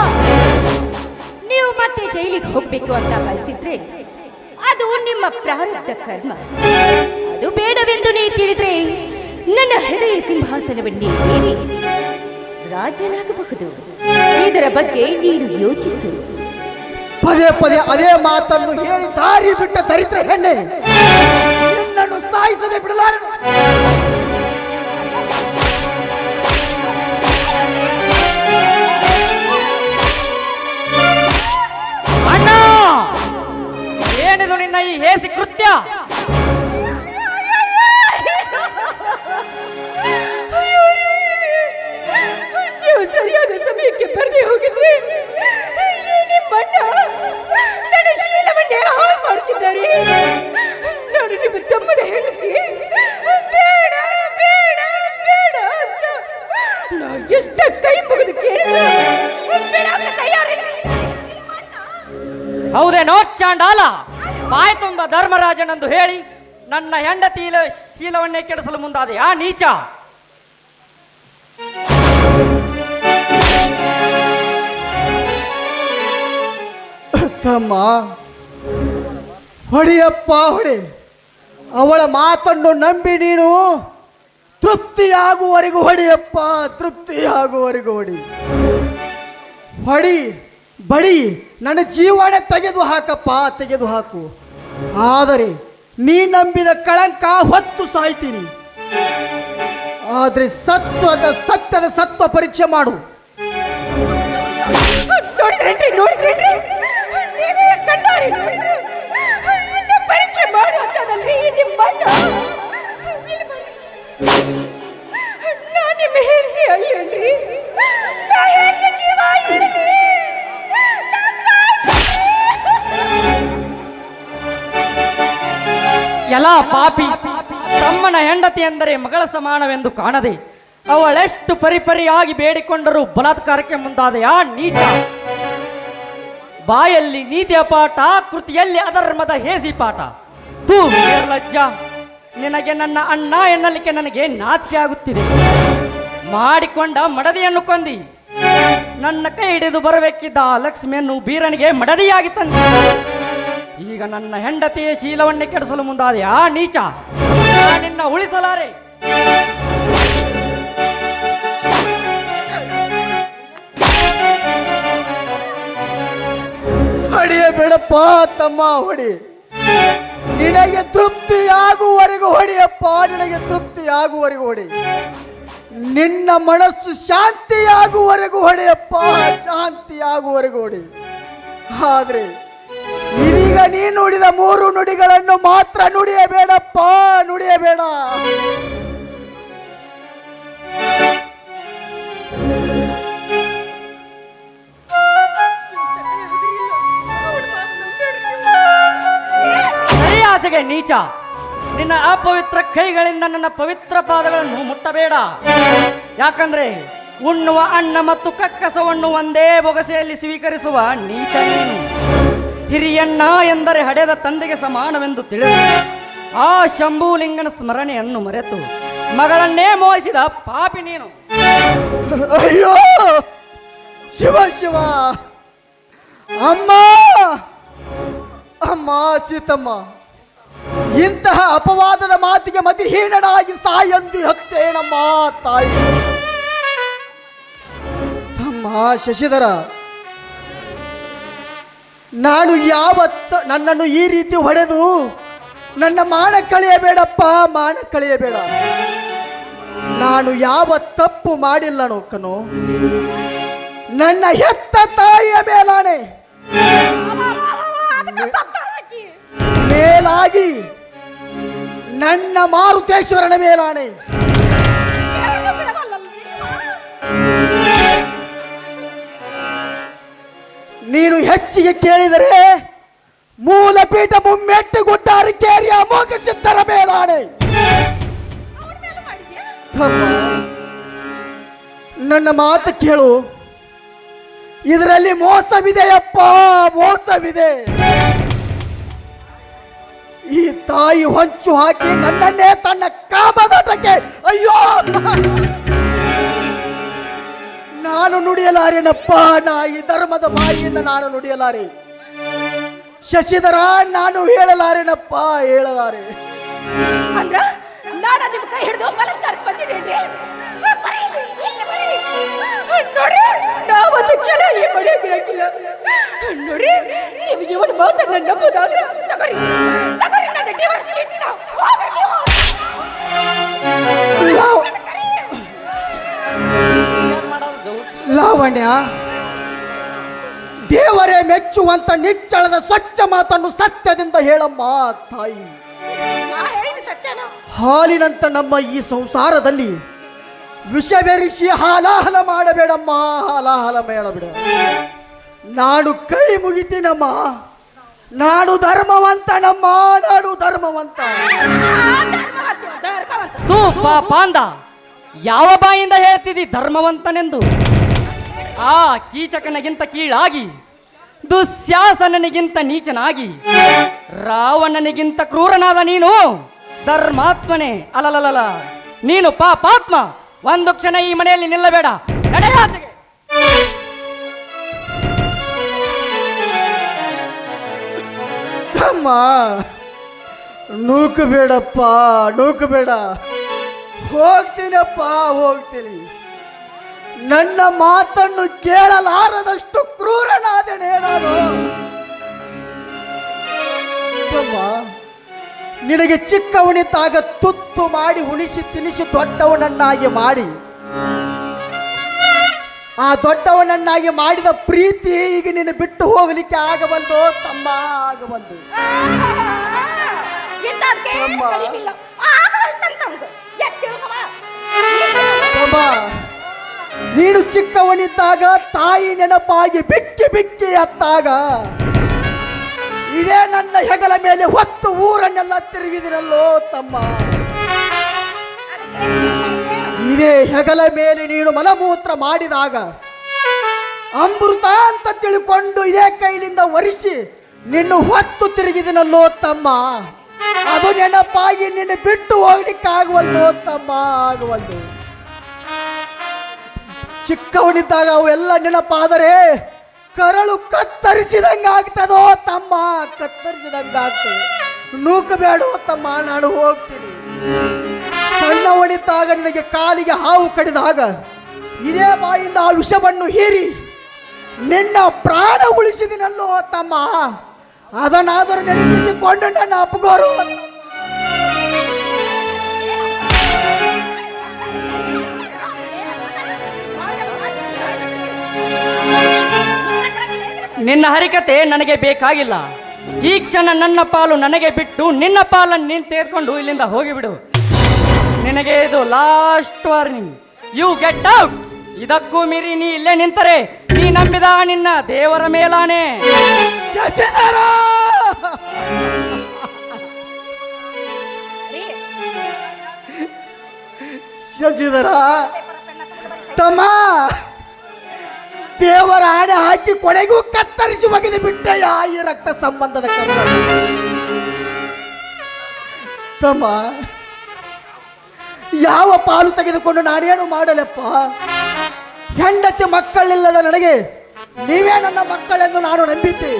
ನೀವು ಮತ್ತೆ ಜೈಲಿಗೆ ಹೋಗ್ಬೇಕು ಅಂತ ಬಯಸಿದ್ರೆ ಅದು ನಿಮ್ಮ ಪ್ರಾರಬ್ಧ ಕರ್ಮ. ಅದು ಬೇಡವೆಂದು ನೀ ತಿಳಿದ್ರೆ ನನ್ನ ಹೃದಯ ಸಿಂಹಾಸನವನ್ನೇ ಏರಿ ರಾಜನಾಗಬಹುದು. ಇದರ ಬಗ್ಗೆ ನೀನು ಯೋಚಿಸು. ಪದೇ ಪದೇ ಅದೇ ಮಾತನ್ನು ಹೇಳಿ ದಾರಿ ಬಿಟ್ಟ ದರಿದ್ರ ಹೆಣ್ಣೆ, ನಿನ್ನನ್ನು ಸಾಯಿಸದೆ ಬಿಡಲಾರೆ. ಅಣ್ಣ, ಏನಿದು ನಿನ್ನ ಈ ಹೇಸಿ ಕೃತ್ಯ? ನೀವು ಸರಿಯಾದ ಸಮಯಕ್ಕೆ ಬರದೆ ಹೋಗಿದ್ರೆ ನಿಮ್ಮಣ್ಣ ನನ್ನ ಶೀಲವನ್ನೇ ಹಾಳು ಮಾಡ್ತಿದ್ದಾರೆ. ನಾನು ನಿಮ್ಮ ತಮ್ಮನ ಹೇಳುತ್ತಿ ಬೇಡ ಬೇಡ ಬೇಡ ಅಂತ ನಾ ಎಷ್ಟ ಕೈ ಮುಗಿದು ಕೇಳಿದ್ರೆ ಬಿಡಕ್ಕೆ ತಯಾರಿಲ್ಲ. ಹೌದೇನೋ ಚಾಂಡಾಲ? ಬಾಯಿ ತುಂಬ ಧರ್ಮರಾಜನೆಂದು ಹೇಳಿ ನನ್ನ ಹೆಂಡತಿ ಶೀಲವನ್ನೇ ಕೆಡಿಸಲು ಮುಂದಾದೆ ಆ ನೀಚ. ತಮ್ಮ, ಹೊಡೆಯಪ್ಪ ಹೊಡೆ. ಅವಳ ಮಾತನ್ನು ನಂಬಿ ನೀನು ತೃಪ್ತಿಯಾಗುವವರೆಗೂ ಹೊಡೆಯಪ್ಪ, ತೃಪ್ತಿಯಾಗುವವರೆಗೂ ಹೊಡಿ. ಹೊಡಿ ಬಡಿ, ನನ್ನ ಜೀವನ ತೆಗೆದು ಹಾಕಪ್ಪ, ತೆಗೆದು ಹಾಕು. ಆದರೆ ನೀ ನಂಬಿದ ಕಳಂಕ ಹೊತ್ತು ಸಾಯ್ತೀನಿ. ಆದ್ರೆ ಸತ್ಯದ ಸತ್ವ ಪರೀಕ್ಷೆ ಮಾಡು. ನೋಡಿದ್ರೇನ್ರಿ ನೋಡಿದ್ರೇನ್ರಿ, ನೀವೇ ಕಣ್ಣಾರೆ ನೋಡಿದ್ರೆ ಪರೀಕ್ಷೆ ಮಾಡು ಅಂತದಲ್ರಿ ನಿಮ್ಮಣ್ಣ. ನಾ ನಿಮ್ಮ ಹೇರಿ ಅಯ್ಯನ್ರಿ, ನಾ ಹೇಗೆ ಜೀವ ಇಡಲಿ? ಎಲ್ಲ ಪಾಪಿ, ತಮ್ಮನ ಹೆಂಡತಿ ಎಂದರೆ ಮಗಳ ಸಮಾನವೆಂದು ಕಾಣದೆ ಅವಳೆಷ್ಟು ಪರಿಪರಿಯಾಗಿ ಬೇಡಿಕೊಂಡರೂ ಬಲಾತ್ಕಾರಕ್ಕೆ ಮುಂದಾದೆಯಾ ನೀಚ. ಬಾಯಲ್ಲಿ ನೀತಿಯ ಪಾಠ, ಕೃತಿಯಲ್ಲಿ ಅಧರ್ಮದ ಹೇಸಿ ಪಾಠ. ತೂ ನಿರ್ಲಜ್ಜ, ನಿನಗೆ ನನ್ನ ಅಣ್ಣ ಎನ್ನಲಿಕ್ಕೆ ನನಗೆ ನಾಚಿಕೆ ಆಗುತ್ತಿದೆ. ಮಾಡಿಕೊಂಡ ಮಡದಿಯನ್ನು ಕೊಂದಿ, ನನ್ನ ಕೈ ಹಿಡಿದು ಬರಬೇಕಿದ್ದ ಲಕ್ಷ್ಮಿಯನ್ನು ಬೀರನಿಗೆ ಮಡದಿಯಾಗಿ ತಂದೆ. ಈಗ ನನ್ನ ಹೆಂಡತಿಯ ಶೀಲವನ್ನೇ ಕೆಡಿಸಲು ಮುಂದಾದೆಯಾ ನೀಚ. ನಿನ್ನ ಉಳಿಸಲಾರೆ. ಹೊಡೆಯಬೇಡಪ್ಪ ತಮ್ಮ, ಹೊಡಿ. ನಿನಗೆ ತೃಪ್ತಿಯಾಗುವವರೆಗೂ ಹೊಡೆಯಪ್ಪ, ನಿನಗೆ ತೃಪ್ತಿಯಾಗುವವರೆಗೂ ಹೊಡಿ. ನಿನ್ನ ಮನಸ್ಸು ಶಾಂತಿಯಾಗುವವರೆಗೂ ಹೊಡೆಯಪ್ಪ, ಶಾಂತಿಯಾಗುವವರೆಗೂ ಹೊಡಿ. ಆದ್ರೆ ಇದೀಗ ನೀ ನುಡಿದ 3 ನುಡಿಗಳನ್ನು ಮಾತ್ರ ನುಡಿಯಬೇಡಪ್ಪ, ನುಡಿಯಬೇಡ. ಸರಿಯಾಚೆಗೆ ನೀಚ, ನಿನ್ನ ಅಪವಿತ್ರ ಕೈಗಳಿಂದ ನನ್ನ ಪವಿತ್ರ ಪಾದಗಳನ್ನು ಮುಟ್ಟಬೇಡ. ಯಾಕಂದ್ರೆ ಉಣ್ಣುವ ಅನ್ನ ಮತ್ತು ಕಕ್ಕಸವನ್ನು ಒಂದೇ ಬೊಗಸೆಯಲ್ಲಿ ಸ್ವೀಕರಿಸುವ ನೀಚ ನೀನು. ಹಿರಿಯಣ್ಣ ಎಂದರೆ ಹಡೆದ ತಂದೆಗೆ ಸಮಾನವೆಂದು ತಿಳಿದು ಆ ಶಂಭೂಲಿಂಗನ ಸ್ಮರಣೆಯನ್ನು ಮರೆತು ಮಗಳನ್ನೇ ಮೋಹಿಸಿದ ಪಾಪಿ ನೀನು. ಅಯ್ಯೋ ಶಿವ ಶಿವ. ಅಮ್ಮ ಅಮ್ಮ ಸೀತಮ್ಮ, ಇಂತಹ ಅಪವಾದದ ಮಾತಿಗೆ ಮತಿಹೀನನಾಗಿ ಸಾಯಂದು ಹತ್ತೇನಮ್ಮ ತಾಯಿ. ತಮ್ಮ ಶಶಿಧರ, ನಾನು ನನ್ನನ್ನು ಈ ರೀತಿ ಹೊಡೆದು ನನ್ನ ಮಾನ ಕಳೆಯಬೇಡಪ್ಪ, ಮಾನ ಕಳೆಯಬೇಡ. ನಾನು ಯಾವ ತಪ್ಪು ಮಾಡಿಲ್ಲ ನೋಕನು. ನನ್ನ ಹೆತ್ತ ತಾಯಿಯ ಮೇಲಾಣೆ, ಮೇಲಾಗಿ ನನ್ನ ಮಾರುತೇಶ್ವರನ ಮೇಲಾಣೆ, ನೀನು ಹೆಚ್ಚಿಗೆ ಕೇಳಿದರೆ ಮೂಲಪೀಠ ಮುಮ್ಮೆಟ್ಟು ಗುಡ್ಡ ಕೇರಿಯ ಅಮೋಘ ಸಿದ್ಧರ ಮೇಲಾಣೆ. ನನ್ನ ಮಾತು ಕೇಳು, ಇದರಲ್ಲಿ ಮೋಸವಿದೆಯಪ್ಪ, ಮೋಸವಿದೆ. ಈ ತಾಯಿ ಹೊಂಚು ಹಾಕಿ ನನ್ನನ್ನೇ ತನ್ನ ಕಾಮದಾಟಕ್ಕೆ, ಅಯ್ಯೋ ನಾನು ನುಡಿಯಲಾರೇನಪ್ಪ. ಈ ಧರ್ಮದ ಬಾಯಿಯಿಂದ ನಾನು ನುಡಿಯಲಾರೆ. ಶಶಿಧರ, ನಾನು ಹೇಳಲಾರೇನಪ್ಪ, ಹೇಳಲಾರೆ. ಅಂದ್ರ ನಾಡ ನಿಮ್ಮ ಕೈ ಹಿಡಿದು ಬಲತ್ಕಾರ ಬಂದಿದ್ದೇನೆ. ನೋಡಿ ನಾವೊಂದು ಕ್ಷಣ ಈ ಮನೆಯಾಗಿರಕ್ಕಿಲ್ಲ. ನೋಡಿ ನೀವು ಇವನ ಮಾತನ್ನ ನಂಬೋದಾದ್ರೆ ತಗೊಳ್ಳಿ ತಗೊಳ್ಳಿ ನನ್ನ ಡಿವೋರ್ಸ್ ಚೀಟಿನ ಹೋಗ್ರಿ ನೀವು. ಲಾವಣ್ಯ, ದೇವರೇ ಮೆಚ್ಚುವಂತ ನಿಚ್ಚಳದ ಸ್ವಚ್ಛ ಮಾತನ್ನು ಸತ್ಯದಿಂದ ಹೇಳಮ್ಮ ತಾಯಿ. ನಾ ಹೇಳಿದ ಸತ್ಯನ ಹಾಲಿನಂತ ನಮ್ಮ ಈ ಸಂಸಾರದಲ್ಲಿ ವಿಷ ಬೆರೆಸಿ ಹಾಲಾಹಲ ಮಾಡಬೇಡಮ್ಮ, ಹಾಲಾಹಲ ಮಾಡಬೇಡ. ನಾಡು ಕೈ ಮುಗಿತೀನಮ್ಮ. ನಾಡು ಧರ್ಮವಂತನಮ್ಮ, ನಾಡು ಧರ್ಮವಂತ. ತೂ ಪಾಂದ, ಯಾವ ಬಾಯಿಂದ ಹೇಳ್ತಿದ್ದಿ ಧರ್ಮವಂತನೆಂದು? ಆ ಕೀಚಕನಿಗಿಂತ ಕೀಳಾಗಿ, ದುಶ್ಯಾಸನನಿಗಿಂತ ನೀಚನಾಗಿ, ರಾವಣನಿಗಿಂತ ಕ್ರೂರನಾದ ನೀನು ಧರ್ಮಾತ್ಮನೇ ಅಲಲಲಲ. ನೀನು ಪಾಪಾತ್ಮ. ಒಂದು ಕ್ಷಣ ಈ ಮನೆಯಲ್ಲಿ ನಿಲ್ಲಬೇಡ, ನಡೆಯಾಚೆಗೆ. ಅಮ್ಮ, ನೂಕಬೇಡಪ್ಪ, ನೂಕಬೇಡ. ಹೋಗ್ತೀನಪ್ಪ, ಹೋಗ್ತೀನಿ. ನನ್ನ ಮಾತನ್ನು ಕೇಳಲಾರದಷ್ಟು ಕ್ರೂರನಾದೆನೆ ನಾನು. ಅಮ್ಮ, ನಿನಗೆ ಚಿಕ್ಕವನಿದ್ದಾಗ ತುತ್ತು ಮಾಡಿ ಉಣಿಸಿ ತಿನಿಸಿ ದೊಡ್ಡವನನ್ನಾಗಿ ಮಾಡಿ, ಆ ದೊಡ್ಡವನನ್ನಾಗಿ ಮಾಡಿದ ಪ್ರೀತಿ ಈಗ ನಿನ್ನ ಬಿಟ್ಟು ಹೋಗಲಿಕ್ಕೆ ಆಗಬಲ್ದು ತಮ್ಮ, ಆಗಬಲ್ದು. ತಮ್ಮ, ನೀನು ಚಿಕ್ಕವನಿದ್ದಾಗ ತಾಯಿ ನೆನಪಾಗಿ ಬಿಕ್ಕಿ ಬಿಕ್ಕಿ ಅತ್ತಾಗ ಇದೇ ನನ್ನ ಹೆಗಲ ಮೇಲೆ ಹೊತ್ತು ಊರನ್ನೆಲ್ಲ ತಿರುಗಿದಿರಲ್ಲೋ ತಮ್ಮ. ಇದೇ ಹೆಗಲ ಮೇಲೆ ನೀನು ಮಲಮೂತ್ರ ಮಾಡಿದಾಗ ಅಮೃತ ಅಂತ ತಿಳ್ಕೊಂಡು ಇದೇ ಕೈಲಿಂದ ಒರೆಸಿ ನಿನ್ನ ಹೊತ್ತು ತಿರುಗಿದಿನಲ್ಲೋ ತಮ್ಮ. ಅದು ನೆನಪಾಗಿ ನಿನ್ನ ಬಿಟ್ಟು ಹೋಗ್ಲಿಕ್ಕೆ ಆಗುವಲ್ದು ತಮ್ಮ, ಆಗುವಲ್ದು. ಚಿಕ್ಕವನಿದ್ದಾಗ ಅವೆಲ್ಲ ನೆನಪಾದರೆ ಕರಳು ಕತ್ತರಿಸಿದಂಗ ಆಗ್ತದೋ ತಮ್ಮ, ಕತ್ತರಿಸಿದಂಗ ಆಗ್ತದೆ. ನೂಕಬೇಡೋ ತಮ್ಮ, ನಾನು ಹೋಗ್ತೀನಿ. ಸಣ್ಣವನಿದ್ದಾಗ ನಿನಗೆ ಕಾಲಿಗೆ ಹಾವು ಕಡಿದಾಗ ಇದೇ ಬಾಯಿಂದ ಆ ವಿಷವನ್ನು ಹೀರಿ ನಿನ್ನ ಪ್ರಾಣ ಉಳಿಸಿದಿನಲ್ಲೋ ತಮ್ಮ. ಅದನ್ನಾದರೂ ನೆನಪಿಸಿಕೊಂಡು ನನ್ನ ಅಪ್ಪಗೋರು. ನಿನ್ನ ಹರಿಕತೆ ನನಗೆ ಬೇಕಾಗಿಲ್ಲ. ಈ ಕ್ಷಣ ನನ್ನ ಪಾಲು ನನಗೆ ಬಿಟ್ಟು ನಿನ್ನ ಪಾಲನ್ನು ನೀನು ತೆಗೆದುಕೊಂಡು ಇಲ್ಲಿಂದ ಹೋಗಿಬಿಡು. ನಿನಗೆ ಇದು last warning. You get out. ಇದಕ್ಕೂ ಮೀರಿ ನೀ ಇಲ್ಲೇ ನಿಂತರೆ ನೀ ನಂಬಿದ ನಿನ್ನ ದೇವರ ಮೇಲಾನೆ. ಶಶಿಧರ, ಶಶಿಧರ ತಮ್ಮ, ದೇವರ ಆಣೆ ಹಾಕಿ ಕೊನೆಗೂ ಕತ್ತರಿಸಿ ಒಗೆದು ಬಿಟ್ಟೆಯ ಈ ರಕ್ತ ಸಂಬಂಧದ ಕರ್ಮ. ತಮ್ಮ, ಯಾವ ಪಾಲು ತೆಗೆದುಕೊಂಡು ನಾನೇನು ಮಾಡಲಪ್ಪ? ಹೆಂಡತಿ ಮಕ್ಕಳಿಲ್ಲದ ನನಗೆ ನೀವೇ ನನ್ನ ಮಕ್ಕಳೆಂದು ನಾನು ನಂಬಿದ್ದೆ.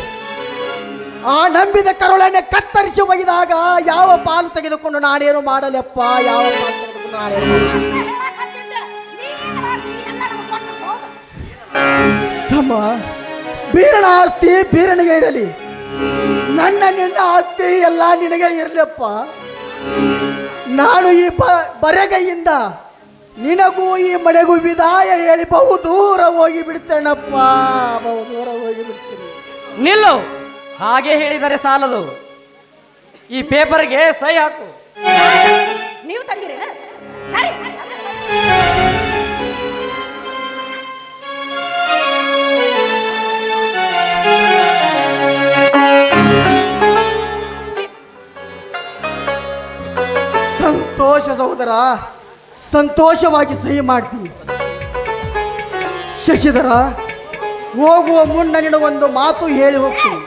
ಆ ನಂಬಿದ ಕರುಳನ್ನೇ ಕತ್ತರಿಸಿ ಒಗೆದಾಗ ಯಾವ ಪಾಲು ತೆಗೆದುಕೊಂಡು ನಾನೇನು ಮಾಡಲಪ್ಪ? ಯಾವ ಪಾಲು ತೆಗೆದುಕೊಂಡು ನಾನೇನು ಮಾಡಲಿ? ತಮ್ಮ, ಬೀರನ ಆಸ್ತಿ ಬೀರನಿಗೆ ಇರಲಿ, ನನ್ನ ನಿನ್ನ ಆಸ್ತಿ ಎಲ್ಲ ನಿನಗೆ ಇರಲಪ್ಪ. ನಾನು ಈ ಬರೆಗೈಯಿಂದ ನಿನಗೂ ಈ ಮನೆಗೂ ವಿದಾಯ ಹೇಳಿ ಬಹುದೂರ ಹೋಗಿ ಬಿಡ್ತೇನಪ್ಪ, ಬಹುದೂರ ಹೋಗಿ ಬಿಡ್ತೇನೆ. ನಿಲ್ಲು, ಹಾಗೆ ಹೇಳಿದರೆ ಸಾಲದು. ಈ ಪೇಪರ್ಗೆ ಸಹಿ ಹಾಕು. ನೀವು ತಂದಿರಿ ಸರಿ. ಸಂತೋಷ ಸಹೋದರ, ಸಂತೋಷವಾಗಿ ಸಹಿ ಮಾಡ್ತೀನಿ. ಶಶಿಧರ, ಹೋಗುವ ಮುನ್ನ ನಿನಗೊಂದು ಮಾತು ಹೇಳಿ ಹೋಗ್ತೀನಿ.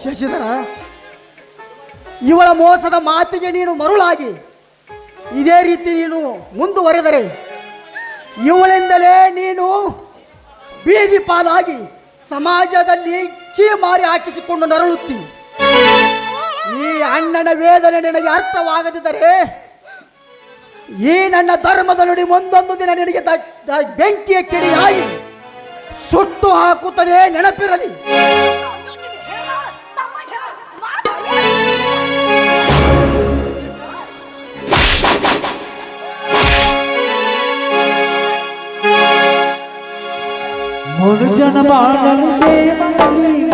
ಶಶಿಧರ, ಇವಳ ಮೋಸದ ಮಾತಿಗೆ ನೀನು ಮರುಳಾಗಿ ಇದೇ ರೀತಿ ನೀನು ಮುಂದುವರೆದರೆ ಇವಳಿಂದಲೇ ನೀನು ಬೀದಿ ಪಾಲಾಗಿ ಸಮಾಜದಲ್ಲಿ ಮಾರಿ ಹಾಕಿಸಿಕೊಂಡು ನರಳುತ್ತೀವಿ. ಈ ಅಣ್ಣನ ವೇದನೆ ನಿನಗೆ ಅರ್ಥವಾಗದಿದ್ದರೆ ಈ ನನ್ನ ಧರ್ಮದ ನುಡಿ ಮುಂದೊಂದು ದಿನ ನಿನಗೆ ಬೆಂಕಿಯ ಕಿಡಿಯಾಗಿ ಸುಟ್ಟು ಹಾಕುತ್ತದೆ, ನೆನಪಿರಲಿ. ಮನುಜನ ಬಾಳಲು ದೇವರಿಲ್ಲ,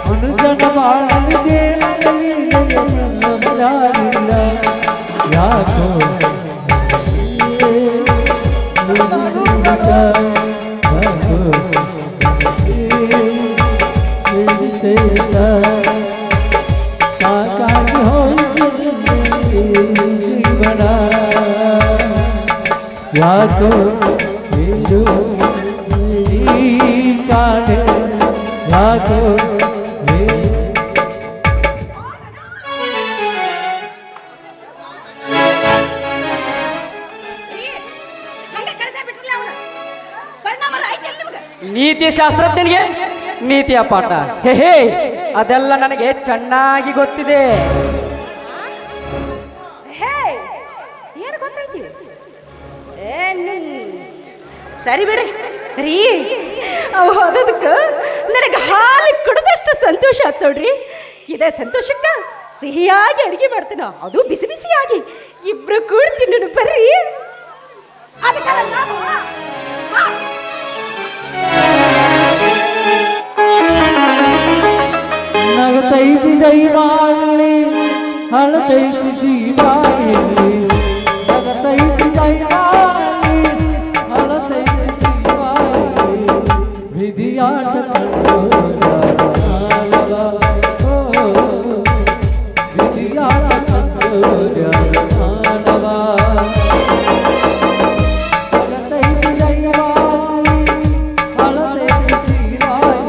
ಮನುಜನ ಬಾಳಲು ದೇವರಿಲ್ಲ, ಯಾಕೋ ಸಾಕಾಗಿ ಹೋಗಿ ಜೀವನ, ಯಾಕೋ ಇದು ಕಾಣೆ, ಯಾಕೋ ನೀತಿ ಶಾಸ್ತ್ರಜ್ಞನಿಗೆ ನೀತಿಯ ಪಾಠ ಹೇ ಅದೆಲ್ಲ ನನಗೆ ಚೆನ್ನಾಗಿ ಗೊತ್ತಿದೆ. ಏನು ಗೊತ್ತೈತಿ? ಸರಿ ಬಿಡ್ರಿ ರೀ, ಅವು ಹೋದದಕ್ಕೆ ನನಗೆ ಹಾಲು ಕುಡಿದಷ್ಟು ಸಂತೋಷ ಆಯ್ತು ನೋಡ್ರಿ. ಇದೇ ಸಂತೋಷಕ್ಕ ಸಿಹಿಯಾಗಿ ಅಡಿಗೆ ಮಾಡ್ತೇನ, ಅದು ಬಿಸಿ ಬಿಸಿಯಾಗಿ ಇಬ್ರು ಕೂಡ ತಿನ್ನೋಣ ಬರ್ರಿ. ನಗತೈತಿ ದೈವಾಳಿ ಹಳತೈತಿ ಜೀವಾಳಿ, ನಗತೈತಿ ದೈವಾಳಿ ಹಳತೈತಿ ಜೀವಾಳಿ, ವಿಧಿಯಾಟ ವಿಧಿಯಾಟ ಮಾನವ, ನಗತೈತಿ ದೈವಾಳಿ ಹಳತೈತಿ ಜೀವಾಳಿ.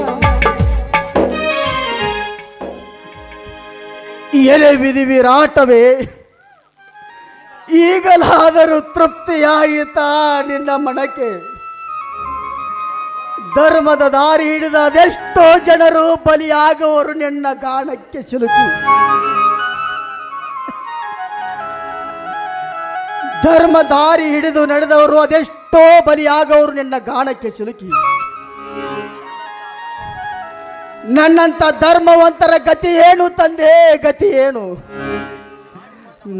ಎಲೆ ವಿಧಿ ವಿರಾಟವೇ, ಈಗಲಾದರೂ ತೃಪ್ತಿಯಾಯಿತಾ ನಿನ್ನ ಮನಕ್ಕೆ? ಧರ್ಮದ ದಾರಿ ಹಿಡಿದ ಅದೆಷ್ಟೋ ಜನರು ಬಲಿಯಾಗುವರು ನಿನ್ನ ಗಾಣಕ್ಕೆ ಸಿಲುಕಿ. ಧರ್ಮ ದಾರಿ ಹಿಡಿದು ನಡೆದವರು ಅದೆಷ್ಟೋ ಬಲಿಯಾಗವರು ನಿನ್ನ ಗಾಣಕ್ಕೆ ಸಿಲುಕಿ. ನನ್ನಂತ ಧರ್ಮವಂತರ ಗತಿ ಏನು ತಂದೆ, ಗತಿ ಏನು?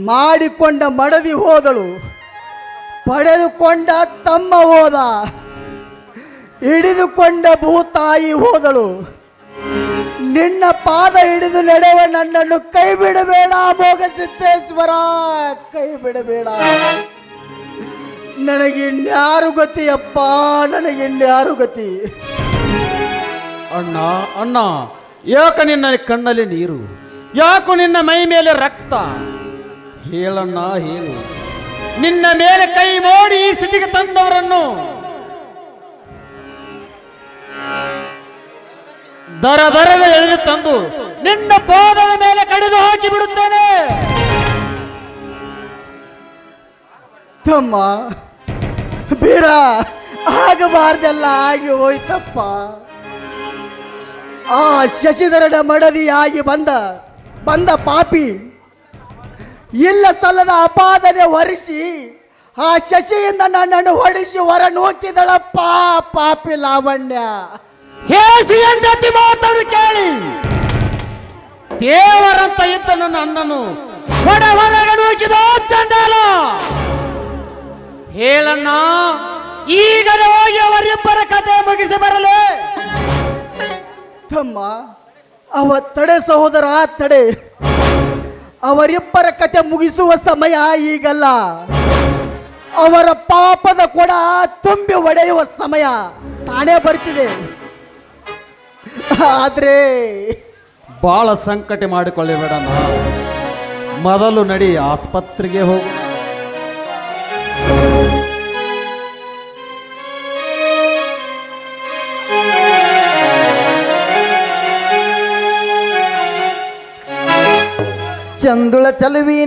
ಮಾಡಿಕೊಂಡ ಮಡದಿ ಹೋದಳು, ಪಡೆದುಕೊಂಡ ತಮ್ಮ ಹೋದ, ಹಿಡಿದುಕೊಂಡ ಭೂತಾಯಿ ಹೋದಳು. ನಿನ್ನ ಪಾದ ಹಿಡಿದು ನಡೆವ ನನ್ನನ್ನು ಕೈ ಬಿಡಬೇಡ ಮೋಗ ಸಿದ್ದೇಶ್ವರ, ಕೈ ಬಿಡಬೇಡ. ನನಗಿನ್ಯಾರು ಗತಿಯಪ್ಪ, ನನಗಿನ್ಯಾರು ಗತಿ? ಅಣ್ಣ ಅಣ್ಣ, ಯಾಕ ನಿನ್ನ ಕಣ್ಣಲ್ಲಿ ನೀರು, ಯಾಕೋ ನಿನ್ನ ಮೈ ಮೇಲೆ ರಕ್ತ? ಹೇಳಣ್ಣ ಹೇಳು, ನಿನ್ನ ಮೇಲೆ ಕೈ ಮೋಡಿ ಈ ಸ್ಥಿತಿಗೆ ತಂದವರನ್ನು ದರದರದ ಎಳೆದು ತಂದು ನಿನ್ನ ಪಾದದ ಮೇಲೆ ಕಡಿದು ಹಾಕಿ ಬಿಡುತ್ತೇನೆ. ತಮ್ಮ ಬೀರ, ಆಗಬಾರ್ದೆಲ್ಲ ಆಗಿ ಹೋಯ್ತಪ್ಪ. ಆ ಶಶಿಧರನ ಮಡದಿಯಾಗಿ ಬಂದ ಪಾಪಿ ಇಲ್ಲ ಸಲ್ಲದ ಅಪಾದನೆ ಹೊರಿಸಿ ಆ ಶಶಿಯಿಂದ ನನ್ನನ್ನು ಹೊಡಿಸಿ ಹೊರ ನೂಕಿದಳಪ್ಪ ಪಾಪಿ ಲಾವಣ್ಯ. ಹೇಸಿ ಎಂದತಿ ಮಾತನ್ನು ಕೇಳಿ ದೇವರಂತ ಇದ್ದ ನನ್ನ ಅಣ್ಣನು ಹೊರಗೆ ನೂಕಿದ ಚಂಡಾಲ. ಹೇಳಣ್ಣ, ಈಗಲೇ ಹೋಗಿ ಅವರಿಬ್ಬರ ಕಥೆ ಮುಗಿಸಿ ಬರಲೇ. ತಮ್ಮ, ಅವ ತಡೆ ಸಹೋದರ ತಡೆ. ಅವರಿಬ್ಬರ ಕತೆ ಮುಗಿಸುವ ಸಮಯ ಈಗಲ್ಲ. ಅವರ ಪಾಪದ ಕೊಡ ತುಂಬಿ ಒಡೆಯುವ ಸಮಯ ತಾನೇ ಬರ್ತಿದೆ. ಆದ್ರೆ ಬಹಳ ಸಂಕಟ ಮಾಡಿಕೊಳ್ಳಬೇಡಣ್ಣ, ಮೊದಲು ನಡಿ ಆಸ್ಪತ್ರೆಗೆ ಹೋಗು. ಚಂದುಳ ಚಲುವಿ